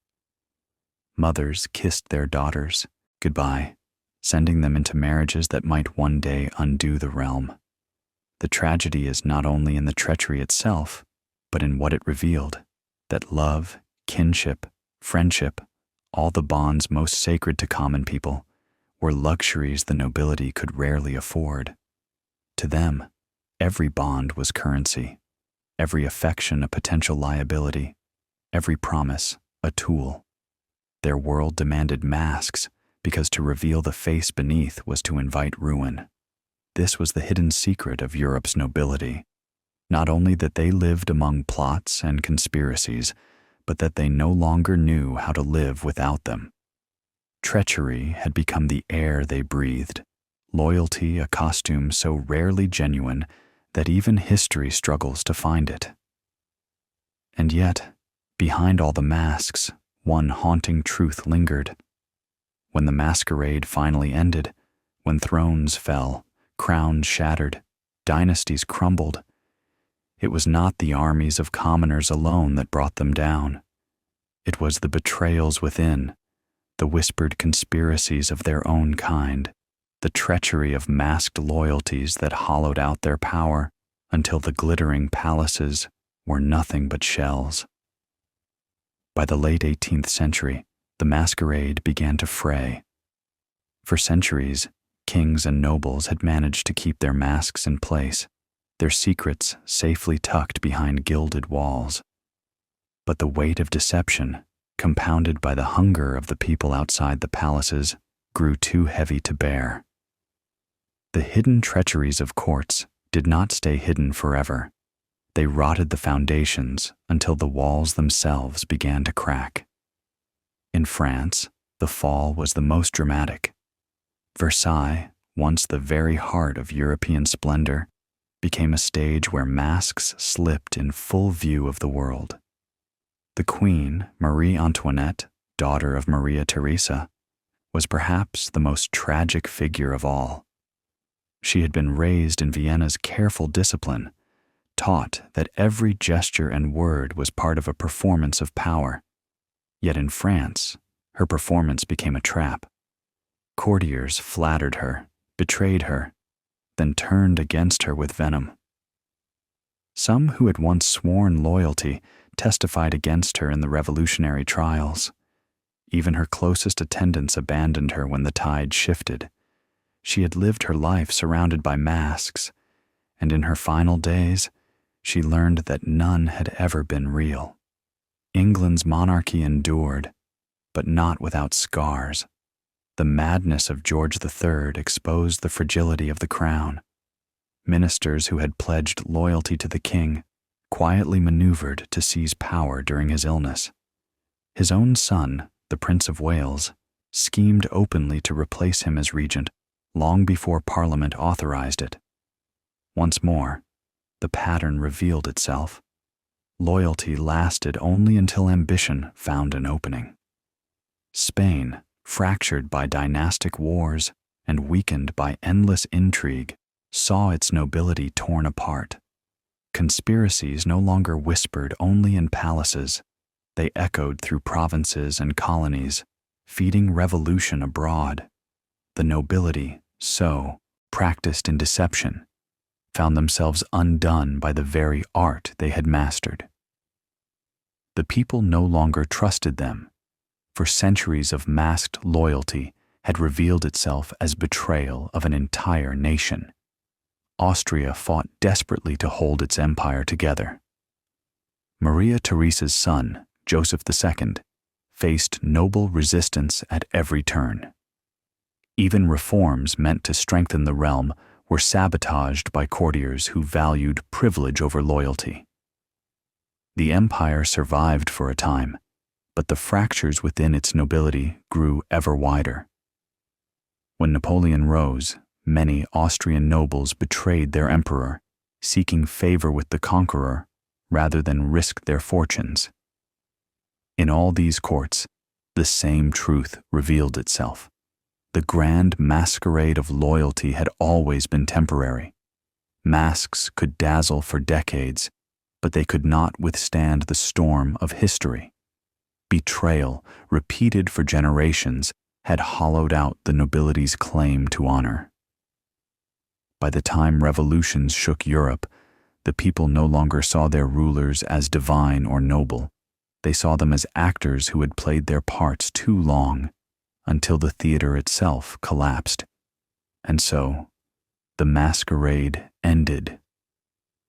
Mothers kissed their daughters goodbye, sending them into marriages that might one day undo the realm. The tragedy is not only in the treachery itself, but in what it revealed, that love, kinship, friendship, all the bonds most sacred to common people, were luxuries the nobility could rarely afford. To them, every bond was currency, every affection a potential liability, every promise a tool. Their world demanded masks because to reveal the face beneath was to invite ruin. This was the hidden secret of Europe's nobility. Not only that they lived among plots and conspiracies, but that they no longer knew how to live without them. Treachery had become the air they breathed, loyalty a costume so rarely genuine that even history struggles to find it. And yet, behind all the masks, one haunting truth lingered. When the masquerade finally ended, when thrones fell, crowns shattered, dynasties crumbled, it was not the armies of commoners alone that brought them down. It was the betrayals within, the whispered conspiracies of their own kind, the treachery of masked loyalties that hollowed out their power until the glittering palaces were nothing but shells. By the late 18th century, the masquerade began to fray. For centuries, kings and nobles had managed to keep their masks in place, their secrets safely tucked behind gilded walls. But the weight of deception, compounded by the hunger of the people outside the palaces, grew too heavy to bear. The hidden treacheries of courts did not stay hidden forever. They rotted the foundations until the walls themselves began to crack. In France, the fall was the most dramatic. Versailles, once the very heart of European splendor, became a stage where masks slipped in full view of the world. The Queen, Marie Antoinette, daughter of Maria Theresa, was perhaps the most tragic figure of all. She had been raised in Vienna's careful discipline, taught that every gesture and word was part of a performance of power. Yet in France, her performance became a trap. Courtiers flattered her, betrayed her, then turned against her with venom. Some who had once sworn loyalty testified against her in the revolutionary trials. Even her closest attendants abandoned her when the tide shifted. She had lived her life surrounded by masks, and in her final days, she learned that none had ever been real. England's monarchy endured, but not without scars. The madness of George III exposed the fragility of the crown. Ministers who had pledged loyalty to the king quietly maneuvered to seize power during his illness. His own son, the Prince of Wales, schemed openly to replace him as regent long before Parliament authorized it. Once more, the pattern revealed itself. Loyalty lasted only until ambition found an opening. Spain, fractured by dynastic wars and weakened by endless intrigue, saw its nobility torn apart. Conspiracies no longer whispered only in palaces. They echoed through provinces and colonies, feeding revolution abroad. The nobility, so practiced in deception, found themselves undone by the very art they had mastered. The people no longer trusted them, for centuries of masked loyalty had revealed itself as betrayal of an entire nation. Austria fought desperately to hold its empire together. Maria Theresa's son, Joseph II, faced noble resistance at every turn. Even reforms meant to strengthen the realm were sabotaged by courtiers who valued privilege over loyalty. The empire survived for a time, but the fractures within its nobility grew ever wider. When Napoleon rose, many Austrian nobles betrayed their emperor, seeking favor with the conqueror rather than risk their fortunes. In all these courts, the same truth revealed itself. The grand masquerade of loyalty had always been temporary. Masks could dazzle for decades, but they could not withstand the storm of history. Betrayal, repeated for generations, had hollowed out the nobility's claim to honor. By the time revolutions shook Europe, the people no longer saw their rulers as divine or noble. They saw them as actors who had played their parts too long, until the theater itself collapsed. And so, the masquerade ended.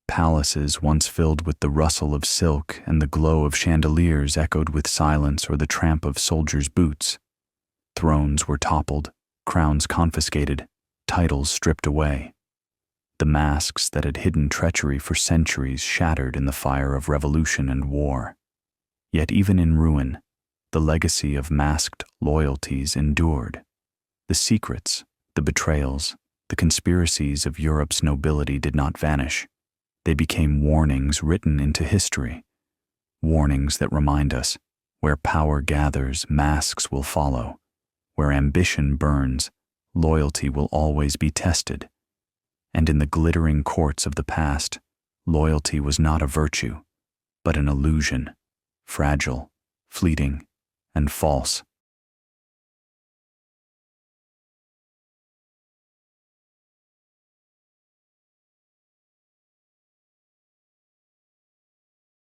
Palaces once filled with the rustle of silk and the glow of chandeliers echoed with silence or the tramp of soldiers' boots. Thrones were toppled, crowns confiscated, titles stripped away. The masks that had hidden treachery for centuries shattered in the fire of revolution and war. Yet even in ruin, the legacy of masked loyalties endured. The secrets, the betrayals, the conspiracies of Europe's nobility did not vanish. They became warnings written into history. Warnings that remind us, where power gathers, masks will follow. Where ambition burns, loyalty will always be tested. And in the glittering courts of the past, loyalty was not a virtue, but an illusion, fragile, fleeting, and false.